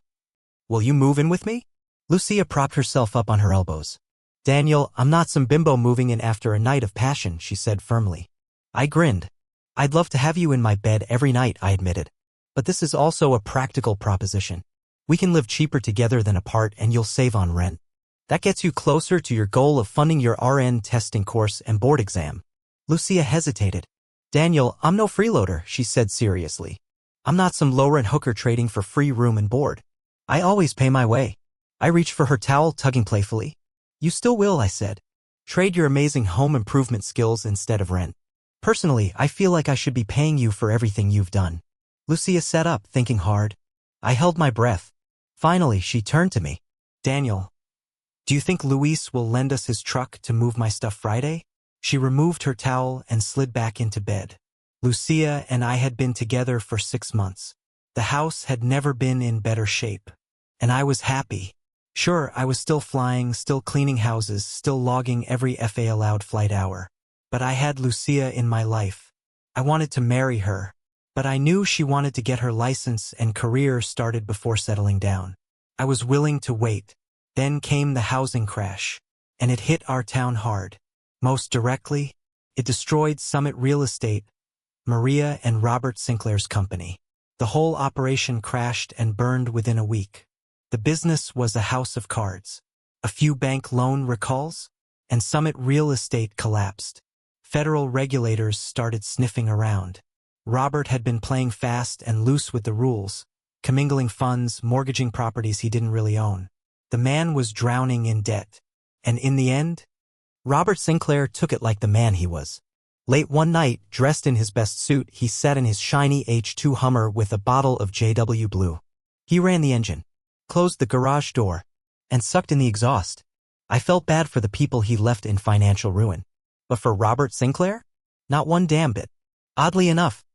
Will you move in with me? Lucia propped herself up on her elbows. Daniel, I'm not some bimbo moving in after a night of passion, she said firmly. I grinned. I'd love to have you in my bed every night, I admitted. But this is also a practical proposition. We can live cheaper together than apart and you'll save on rent. That gets you closer to your goal of funding your RN testing course and board exam. Lucia hesitated. Daniel, I'm no freeloader, she said seriously. I'm not some low-rent hooker trading for free room and board. I always pay my way. I reached for her towel, tugging playfully. You still will, I said. Trade your amazing home improvement skills instead of rent. Personally, I feel like I should be paying you for everything you've done. Lucia sat up, thinking hard. I held my breath. Finally, she turned to me. Daniel, do you think Luis will lend us his truck to move my stuff Friday? She removed her towel and slid back into bed. Lucia and I had been together for 6 months. The house had never been in better shape. And I was happy. Sure, I was still flying, still cleaning houses, still logging every FA allowed flight hour. But I had Lucia in my life. I wanted to marry her. But I knew she wanted to get her license and career started before settling down. I was willing to wait. Then came the housing crash. And it hit our town hard. Most directly, it destroyed Summit Real Estate, Maria and Robert Sinclair's company. The whole operation crashed and burned within a week. The business was a house of cards. A few bank loan recalls, and Summit Real Estate collapsed. Federal regulators started sniffing around. Robert had been playing fast and loose with the rules, commingling funds, mortgaging properties he didn't really own. The man was drowning in debt. And in the end, Robert Sinclair took it like the man he was. Late one night, dressed in his best suit, he sat in his shiny H2 Hummer with a bottle of JW Blue. He ran the engine, closed the garage door, and sucked in the exhaust. I felt bad for the people he left in financial ruin. But for Robert Sinclair? Not one damn bit. Oddly enough,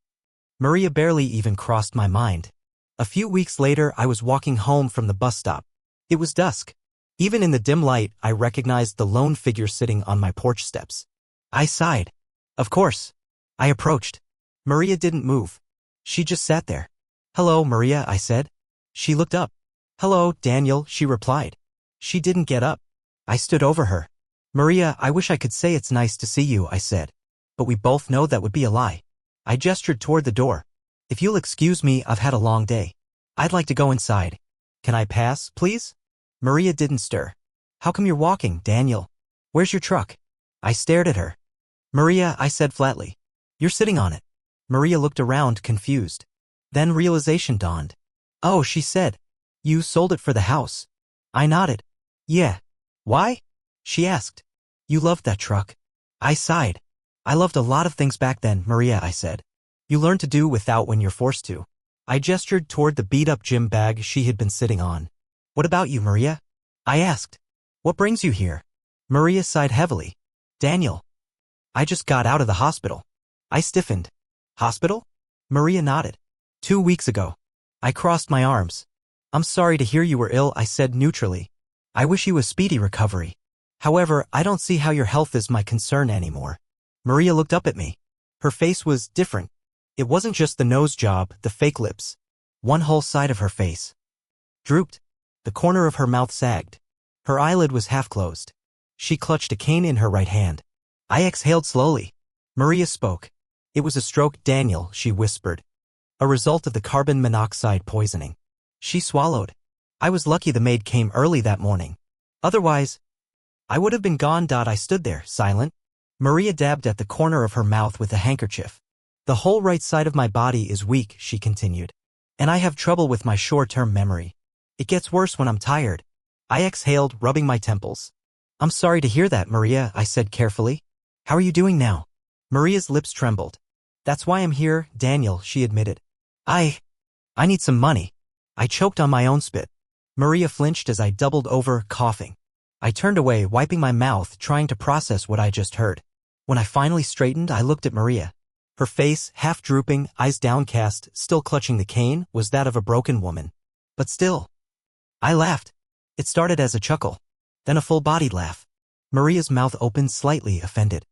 Maria barely even crossed my mind. A few weeks later, I was walking home from the bus stop. It was dusk. Even in the dim light, I recognized the lone figure sitting on my porch steps. I sighed. Of course. I approached. Maria didn't move. She just sat there. "Hello, Maria," I said. She looked up. "Hello, Daniel," she replied. She didn't get up. I stood over her. "Maria, I wish I could say it's nice to see you," I said. But we both know that would be a lie. I gestured toward the door. "If you'll excuse me, I've had a long day. I'd like to go inside. Can I pass, please?" Maria didn't stir. "How come you're walking, Daniel? Where's your truck?" I stared at her. "Maria," I said flatly. "You're sitting on it." Maria looked around, confused. Then realization dawned. "Oh," she said. "You sold it for the house." I nodded. "Yeah. Why?" she asked. "You loved that truck." I sighed. "I loved a lot of things back then, Maria," I said. "You learn to do without when you're forced to." I gestured toward the beat-up gym bag she had been sitting on. "What about you, Maria?" I asked. "What brings you here?" Maria sighed heavily. "Daniel. I just got out of the hospital." I stiffened. "Hospital?" Maria nodded. 2 weeks ago." I crossed my arms. "I'm sorry to hear you were ill," I said neutrally. "I wish you a speedy recovery. However, I don't see how your health is my concern anymore." Maria looked up at me. Her face was different. It wasn't just the nose job, the fake lips. One whole side of her face drooped. The corner of her mouth sagged. Her eyelid was half closed. She clutched a cane in her right hand. I exhaled slowly. Maria spoke. "It was a stroke, Daniel," she whispered. "A result of the carbon monoxide poisoning." She swallowed. "I was lucky the maid came early that morning. Otherwise, I would have been gone." I stood there, silent. Maria dabbed at the corner of her mouth with a handkerchief. "The whole right side of my body is weak," she continued. "And I have trouble with my short-term memory. It gets worse when I'm tired." I exhaled, rubbing my temples. "I'm sorry to hear that, Maria," I said carefully. "How are you doing now?" Maria's lips trembled. "That's why I'm here, Daniel," she admitted. I need some money." I choked on my own spit. Maria flinched as I doubled over, coughing. I turned away, wiping my mouth, trying to process what I just heard. When I finally straightened, I looked at Maria. Her face, half drooping, eyes downcast, still clutching the cane, was that of a broken woman. But still. I laughed. It started as a chuckle, then a full-bodied laugh. Maria's mouth opened slightly, offended.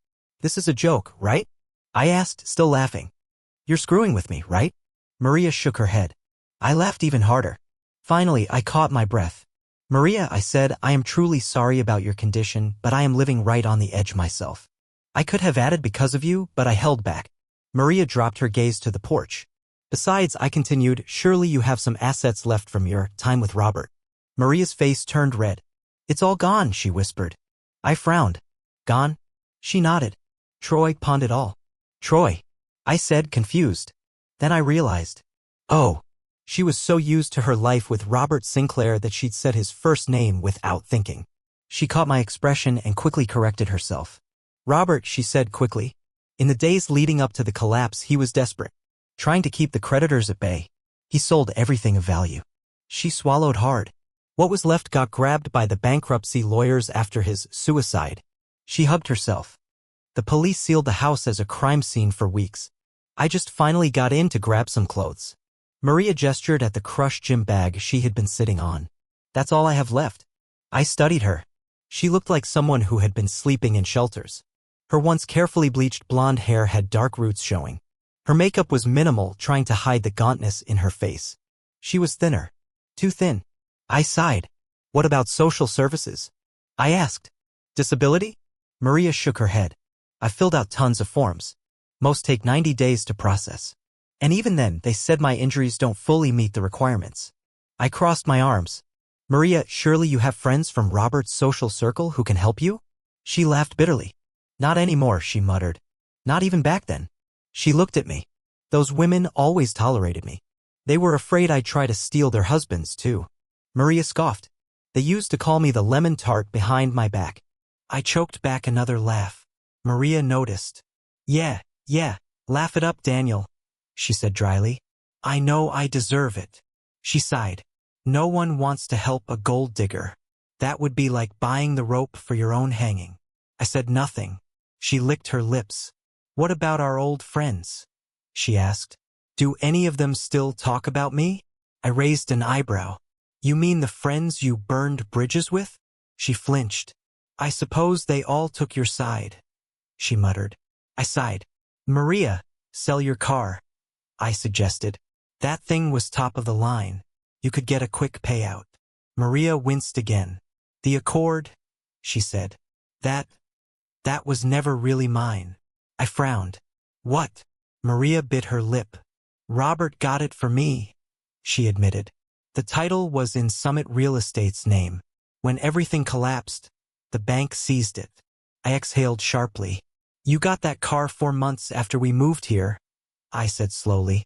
"This is a joke, right?" I asked, still laughing. "You're screwing with me, right?" Maria shook her head. I laughed even harder. Finally, I caught my breath. "Maria," I said, "I am truly sorry about your condition, but I am living right on the edge myself. I could have added because of you, but I held back." Maria dropped her gaze to the porch. "Besides," I continued, "surely you have some assets left from your time with Robert." Maria's face turned red. "It's all gone," she whispered. I frowned. "Gone?" She nodded. "Troy pawned it all." "Troy?" I said, confused. Then I realized. Oh. She was so used to her life with Robert Sinclair that she'd said his first name without thinking. She caught my expression and quickly corrected herself. "Robert," she said quickly. "In the days leading up to the collapse, he was desperate, trying to keep the creditors at bay. He sold everything of value." She swallowed hard. "What was left got grabbed by the bankruptcy lawyers after his suicide." She hugged herself. "The police sealed the house as a crime scene for weeks. I just finally got in to grab some clothes." Maria gestured at the crushed gym bag she had been sitting on. "That's all I have left." I studied her. She looked like someone who had been sleeping in shelters. Her once carefully bleached blonde hair had dark roots showing. Her makeup was minimal, trying to hide the gauntness in her face. She was thinner. Too thin. I sighed. "What about social services?" I asked. "Disability?" Maria shook her head. I filled out tons of forms. Most take 90 days to process. And even then, they said my injuries don't fully meet the requirements. I crossed my arms. Maria, surely you have friends from Robert's social circle who can help you? She laughed bitterly. Not anymore, she muttered. Not even back then. She looked at me. Those women always tolerated me. They were afraid I'd try to steal their husbands, too. Maria scoffed. They used to call me the lemon tart behind my back. I choked back another laugh. Maria noticed. Yeah, laugh it up, Daniel, she said dryly. I know I deserve it. She sighed. No one wants to help a gold digger. That would be like buying the rope for your own hanging. I said nothing. She licked her lips. What about our old friends? She asked. Do any of them still talk about me? I raised an eyebrow. You mean the friends you burned bridges with? She flinched. I suppose they all took your side, she muttered. I sighed. Maria, sell your car, I suggested. That thing was top of the line. You could get a quick payout. Maria winced again. The Accord, she said. That was never really mine. I frowned. What? Maria bit her lip. Robert got it for me, she admitted. The title was in Summit Real Estate's name. When everything collapsed, the bank seized it. I exhaled sharply. You got that car 4 months after we moved here, I said slowly.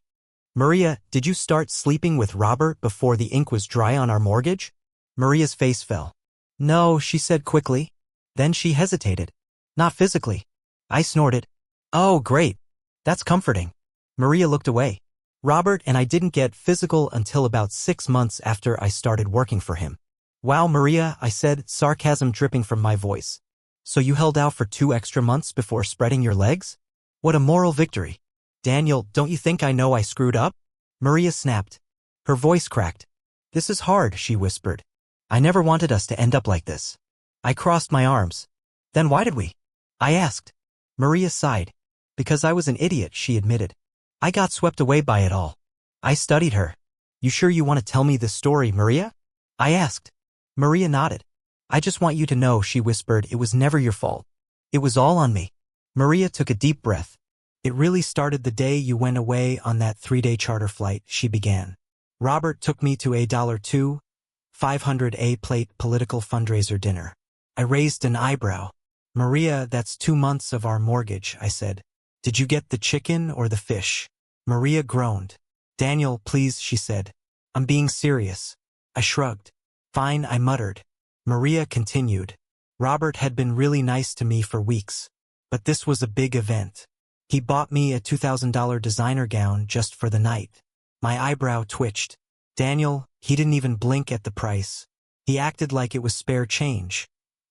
Maria, did you start sleeping with Robert before the ink was dry on our mortgage? Maria's face fell. No, she said quickly. Then she hesitated. Not physically. I snorted. Oh, great. That's comforting. Maria looked away. Robert and I didn't get physical until about 6 months after I started working for him. Wow, Maria, I said, sarcasm dripping from my voice. So you held out for 2 extra months before spreading your legs? What a moral victory. Daniel, don't you think I know I screwed up? Maria snapped. Her voice cracked. This is hard, she whispered. I never wanted us to end up like this. I crossed my arms. Then why did we? I asked. Maria sighed. Because I was an idiot, she admitted. I got swept away by it all. I studied her. You sure you want to tell me this story, Maria? I asked. Maria nodded. I just want you to know, she whispered, it was never your fault. It was all on me. Maria took a deep breath. It really started the day you went away on that 3-day charter flight, she began. Robert took me to a $2.5 plate political fundraiser dinner. I raised an eyebrow. Maria, that's 2 months of our mortgage, I said. Did you get the chicken or the fish? Maria groaned. Daniel, please, she said. I'm being serious. I shrugged. Fine, I muttered. Maria continued. Robert had been really nice to me for weeks. But this was a big event. He bought me a $2,000 designer gown just for the night. My eyebrow twitched. Daniel, he didn't even blink at the price. He acted like it was spare change.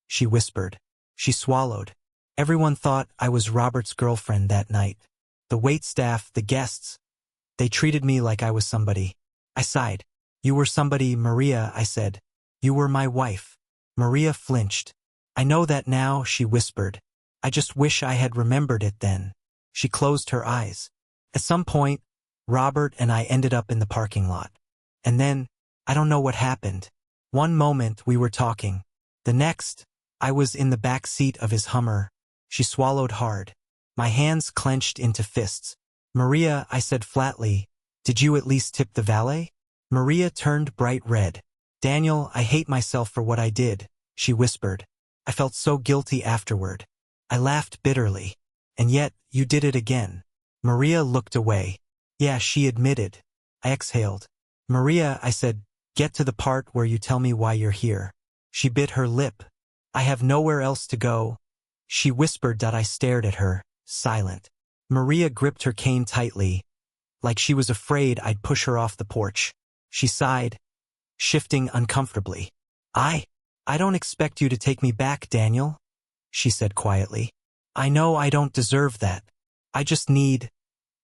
She whispered. She swallowed. Everyone thought I was Robert's girlfriend that night. The waitstaff, the guests. They treated me like I was somebody. I sighed. You were somebody, Maria, I said. You were my wife. Maria flinched. I know that now, she whispered. I just wish I had remembered it then. She closed her eyes. At some point, Robert and I ended up in the parking lot. And then, I don't know what happened. One moment we were talking. The next, I was in the back seat of his Hummer. She swallowed hard. My hands clenched into fists. Maria, I said flatly, did you at least tip the valet? Maria turned bright red. Daniel, I hate myself for what I did, she whispered. I felt so guilty afterward. I laughed bitterly. And yet, you did it again. Maria looked away. Yeah, she admitted. I exhaled. Maria, I said, get to the part where you tell me why you're here. She bit her lip. I have nowhere else to go. She whispered that. I stared at her, silent. Maria gripped her cane tightly, like she was afraid I'd push her off the porch. She sighed, shifting uncomfortably. I don't expect you to take me back, Daniel, she said quietly. I know I don't deserve that. I just need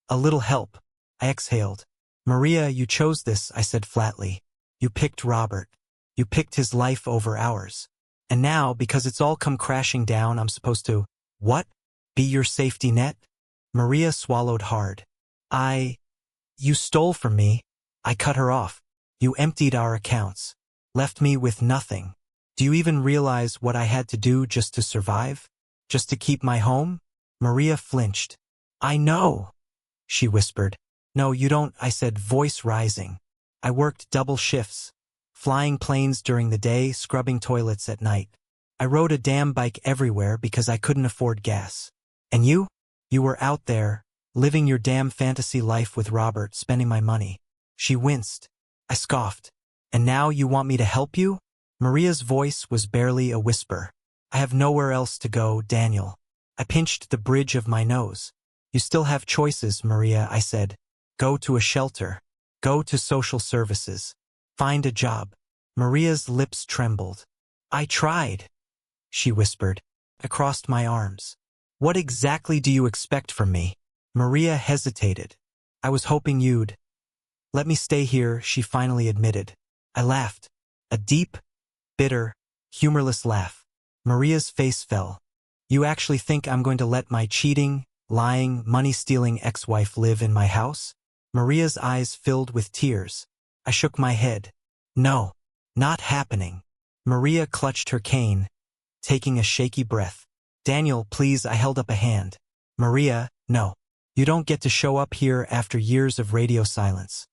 a little help. I exhaled. Maria, you chose this, I said flatly. You picked Robert. You picked his life over ours. And now, because it's all come crashing down, I'm supposed to, what? Be your safety net? Maria swallowed hard. You stole from me. I cut her off. You emptied our accounts. Left me with nothing. Do you even realize what I had to do just to survive? Just to keep my home? Maria flinched. I know, she whispered. No, you don't, I said, voice rising. I worked double shifts, flying planes during the day, scrubbing toilets at night. I rode a damn bike everywhere because I couldn't afford gas. And you? You were out there, living your damn fantasy life with Robert, spending my money. She winced. I scoffed. And now you want me to help you? Maria's voice was barely a whisper. I have nowhere else to go, Daniel. I pinched the bridge of my nose. You still have choices, Maria, I said. Go to a shelter. Go to social services. Find a job. Maria's lips trembled. I tried, she whispered. I crossed my arms. What exactly do you expect from me? Maria hesitated. I was hoping you'd. Let me stay here, she finally admitted. I laughed. A deep, bitter, humorless laugh. Maria's face fell. You actually think I'm going to let my cheating, lying, money-stealing ex-wife live in my house? Maria's eyes filled with tears. I shook my head. No, not happening. Maria clutched her cane, taking a shaky breath. Daniel, please, I held up a hand. Maria, no. You don't get to show up here after years of radio silence,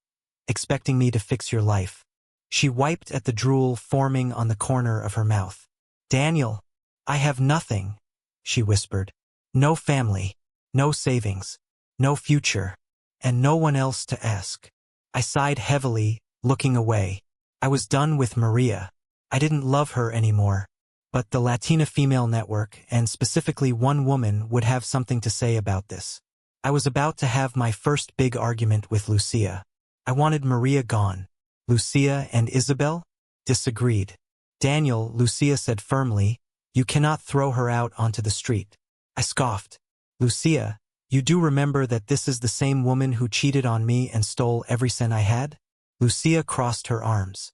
expecting me to fix your life. She wiped at the drool forming on the corner of her mouth. Daniel, I have nothing, she whispered. No family, no savings, no future, and no one else to ask. I sighed heavily, looking away. I was done with Maria. I didn't love her anymore. But the Latina Female Network, and specifically one woman, would have something to say about this. I was about to have my first big argument with Lucia. I wanted Maria gone. Lucia and Isabel disagreed. Daniel, Lucia said firmly, you cannot throw her out onto the street. I scoffed. Lucia, you do remember that this is the same woman who cheated on me and stole every cent I had? Lucia crossed her arms.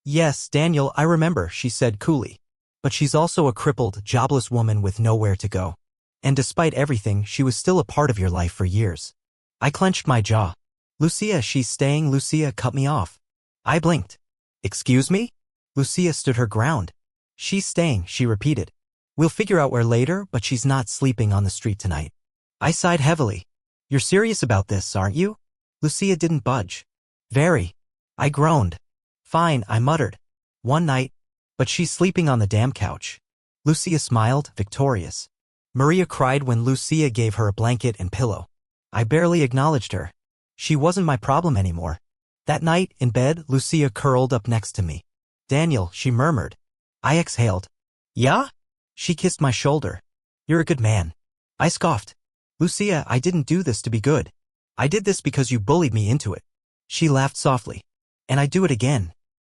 Yes, Daniel, I remember, she said coolly. But she's also a crippled, jobless woman with nowhere to go. And despite everything, she was still a part of your life for years. I clenched my jaw. Lucia, she's staying. Lucia cut me off. I blinked. Excuse me? Lucia stood her ground. She's staying, she repeated. We'll figure out where later, but she's not sleeping on the street tonight. I sighed heavily. You're serious about this, aren't you? Lucia didn't budge. Very. I groaned. Fine, I muttered. One night. But she's sleeping on the damn couch. Lucia smiled, victorious. Maria cried when Lucia gave her a blanket and pillow. I barely acknowledged her. She wasn't my problem anymore. That night, in bed, Lucia curled up next to me. Daniel, she murmured. I exhaled. Yeah? She kissed my shoulder. You're a good man. I scoffed. Lucia, I didn't do this to be good. I did this because you bullied me into it. She laughed softly. And I'd do it again.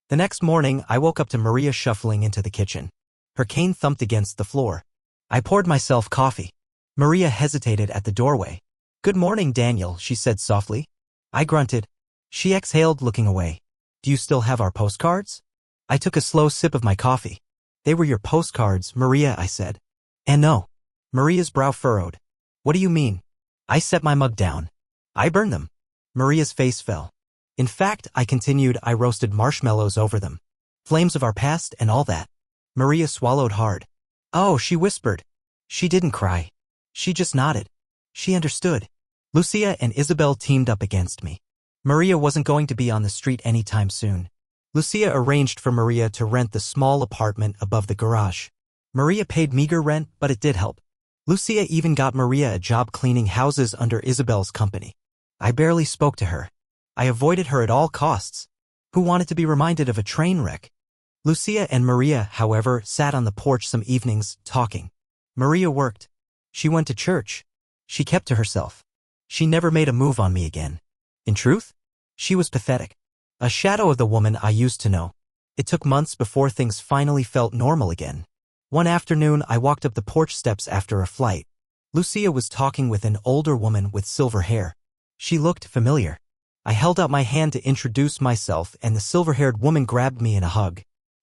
The next morning, I woke up to Maria shuffling into the kitchen. Her cane thumped against the floor. I poured myself coffee. Maria hesitated at the doorway. Good morning, Daniel, she said softly. I grunted. She exhaled, looking away. Do you still have our postcards? I took a slow sip of my coffee. They were your postcards, Maria, I said. And no. Maria's brow furrowed. What do you mean? I set my mug down. I burned them. Maria's face fell. In fact, I continued, I roasted marshmallows over them. Flames of our past and all that. Maria swallowed hard. Oh, she whispered. She didn't cry. She just nodded. She understood. Lucia and Isabel teamed up against me. Maria wasn't going to be on the street anytime soon. Lucia arranged for Maria to rent the small apartment above the garage. Maria paid meager rent, but it did help. Lucia even got Maria a job cleaning houses under Isabel's company. I barely spoke to her. I avoided her at all costs. Who wanted to be reminded of a train wreck? Lucia and Maria, however, sat on the porch some evenings, talking. Maria worked. She went to church. She kept to herself. She never made a move on me again. In truth, she was pathetic. A shadow of the woman I used to know. It took months before things finally felt normal again. One afternoon, I walked up the porch steps after a flight. Lucia was talking with an older woman with silver hair. She looked familiar. I held out my hand to introduce myself, and the silver-haired woman grabbed me in a hug.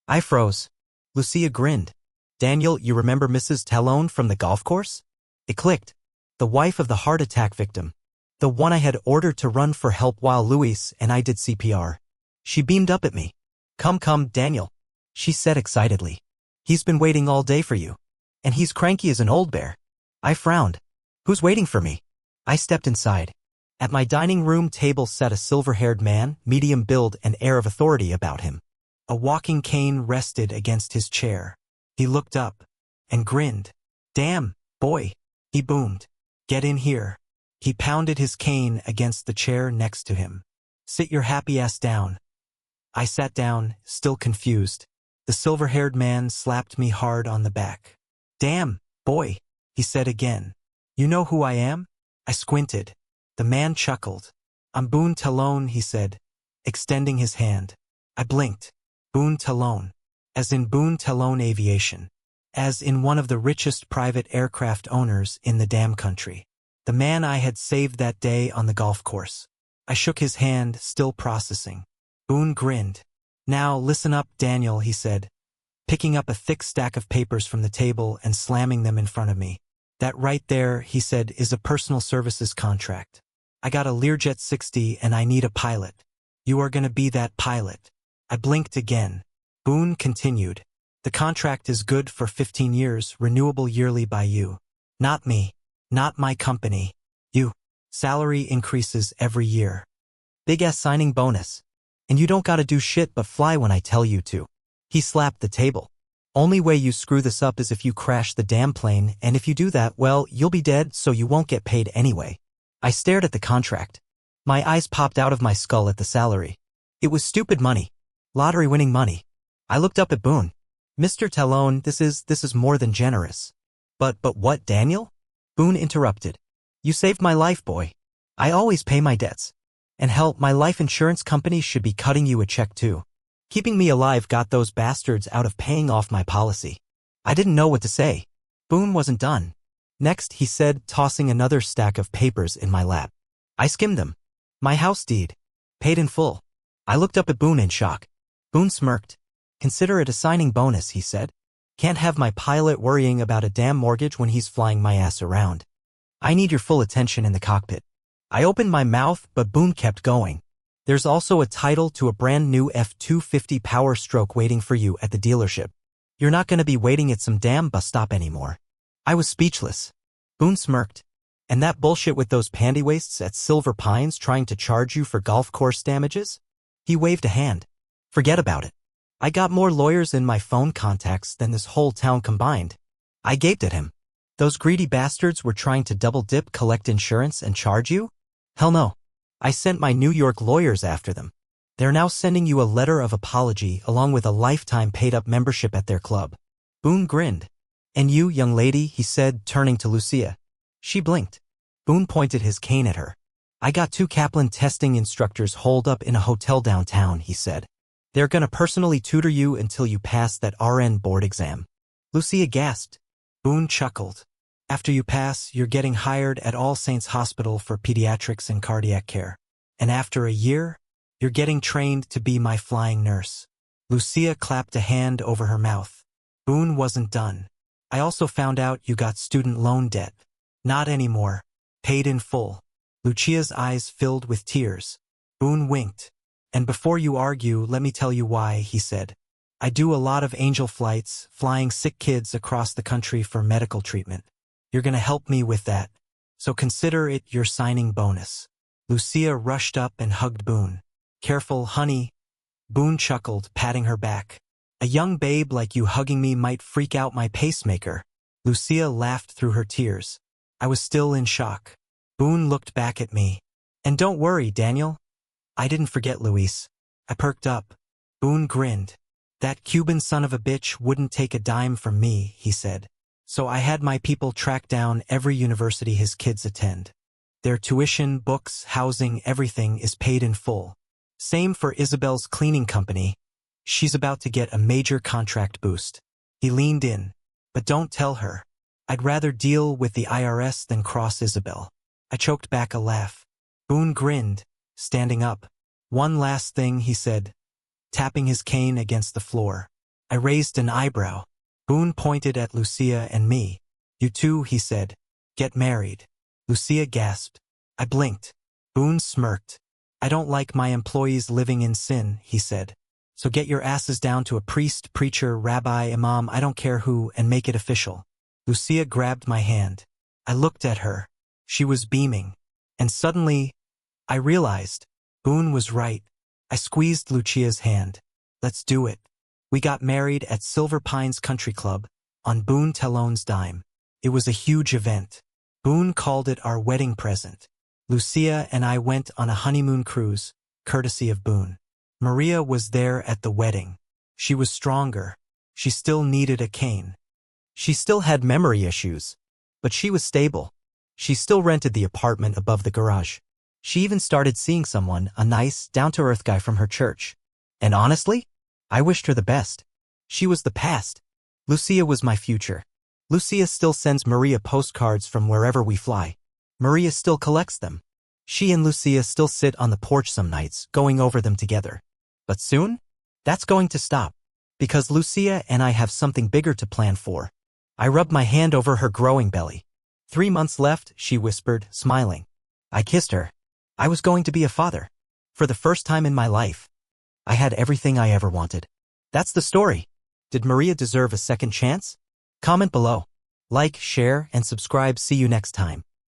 I froze. Lucia grinned. Daniel, you remember Mrs. Talone from the golf course? It clicked. The wife of the heart attack victim. The one I had ordered to run for help while Luis and I did CPR. She beamed up at me. Come, Daniel, she said excitedly. He's been waiting all day for you. And he's cranky as an old bear. I frowned. Who's waiting for me? I stepped inside. At my dining room table sat a silver-haired man, medium build and air of authority about him. A walking cane rested against his chair. He looked up and grinned. "Damn, boy," he boomed. "Get in here." He pounded his cane against the chair next to him. "Sit your happy ass down." I sat down, still confused. The silver-haired man slapped me hard on the back. "Damn, boy," he said again. "You know who I am?" I squinted. The man chuckled. "I'm Boone Talone," he said, extending his hand. I blinked. Boone Talone. As in Boone Talone Aviation. As in one of the richest private aircraft owners in the damn country. The man I had saved that day on the golf course. I shook his hand, still processing. Boone grinned. "Now listen up, Daniel," he said, picking up a thick stack of papers from the table and slamming them in front of me. "That right there," he said, "is a personal services contract. I got a Learjet 60 and I need a pilot. You are gonna be that pilot." I blinked again. Boone continued. "The contract is good for 15 years, renewable yearly by you. Not me. Not my company. You. Salary increases every year. Big-ass signing bonus. And you don't gotta do shit but fly when I tell you to." He slapped the table. "Only way you screw this up is if you crash the damn plane, and if you do that, well, you'll be dead, so you won't get paid anyway." I stared at the contract. My eyes popped out of my skull at the salary. It was stupid money. Lottery-winning money. I looked up at Boone. "Mr. Talone, this is more than generous." But what, Daniel?" Boone interrupted. "You saved my life, boy. I always pay my debts. And hell, my life insurance company should be cutting you a check too. Keeping me alive got those bastards out of paying off my policy." I didn't know what to say. Boone wasn't done. "Next," he said, tossing another stack of papers in my lap. I skimmed them. "My house deed. Paid in full." I looked up at Boone in shock. Boone smirked. "Consider it a signing bonus," he said. "Can't have my pilot worrying about a damn mortgage when he's flying my ass around. I need your full attention in the cockpit." I opened my mouth, but Boone kept going. "There's also a title to a brand new F-250 Power Stroke waiting for you at the dealership. You're not going to be waiting at some damn bus stop anymore." I was speechless. Boone smirked. "And that bullshit with those pantywaists at Silver Pines trying to charge you for golf course damages?" He waved a hand. "Forget about it. I got more lawyers in my phone contacts than this whole town combined." I gaped at him. "Those greedy bastards were trying to double-dip, collect insurance, and charge you?" "Hell no. I sent my New York lawyers after them. They're now sending you a letter of apology along with a lifetime paid-up membership at their club." Boone grinned. "And you, young lady," he said, turning to Lucia. She blinked. Boone pointed his cane at her. "I got 2 Kaplan testing instructors holed up in a hotel downtown," he said. "They're gonna personally tutor you until you pass that RN board exam." Lucia gasped. Boone chuckled. "After you pass, you're getting hired at All Saints Hospital for pediatrics and cardiac care. And after a year, you're getting trained to be my flying nurse." Lucia clapped a hand over her mouth. Boone wasn't done. "I also found out you got student loan debt." "Not anymore. Paid in full." Lucia's eyes filled with tears. Boone winked. "And before you argue, let me tell you why," he said. "I do a lot of angel flights, flying sick kids across the country for medical treatment. You're gonna help me with that. So consider it your signing bonus." Lucia rushed up and hugged Boone. "Careful, honey." Boone chuckled, patting her back. "A young babe like you hugging me might freak out my pacemaker." Lucia laughed through her tears. I was still in shock. Boone looked back at me. "And don't worry, Daniel. I didn't forget Luis." I perked up. Boone grinned. "That Cuban son of a bitch wouldn't take a dime from me," he said. "So I had my people track down every university his kids attend. Their tuition, books, housing, everything is paid in full. Same for Isabel's cleaning company. She's about to get a major contract boost." He leaned in. "But don't tell her. I'd rather deal with the IRS than cross Isabel." I choked back a laugh. Boone grinned, standing up. "One last thing," he said, tapping his cane against the floor. I raised an eyebrow. Boone pointed at Lucia and me. "You two," he said, "get married." Lucia gasped. I blinked. Boone smirked. "I don't like my employees living in sin," he said. "So get your asses down to a priest, preacher, rabbi, imam, I don't care who, and make it official." Lucia grabbed my hand. I looked at her. She was beaming. And suddenly, I realized, Boone was right. I squeezed Lucia's hand. Let's do it. We got married at Silver Pines Country Club, on Boone Tallone's dime. It was a huge event. Boone called it our wedding present. Lucia and I went on a honeymoon cruise, courtesy of Boone. Maria was there at the wedding. She was stronger. She still needed a cane. She still had memory issues, but she was stable. She still rented the apartment above the garage. She even started seeing someone, a nice, down-to-earth guy from her church. And honestly, I wished her the best. She was the past. Lucia was my future. Lucia still sends Maria postcards from wherever we fly. Maria still collects them. She and Lucia still sit on the porch some nights, going over them together. But soon, that's going to stop. Because Lucia and I have something bigger to plan for. I rubbed my hand over her growing belly. 3 months left, she whispered, smiling. I kissed her. I was going to be a father. For the first time in my life. I had everything I ever wanted. That's the story. Did Maria deserve a second chance? Comment below. Like, share, and subscribe. See you next time.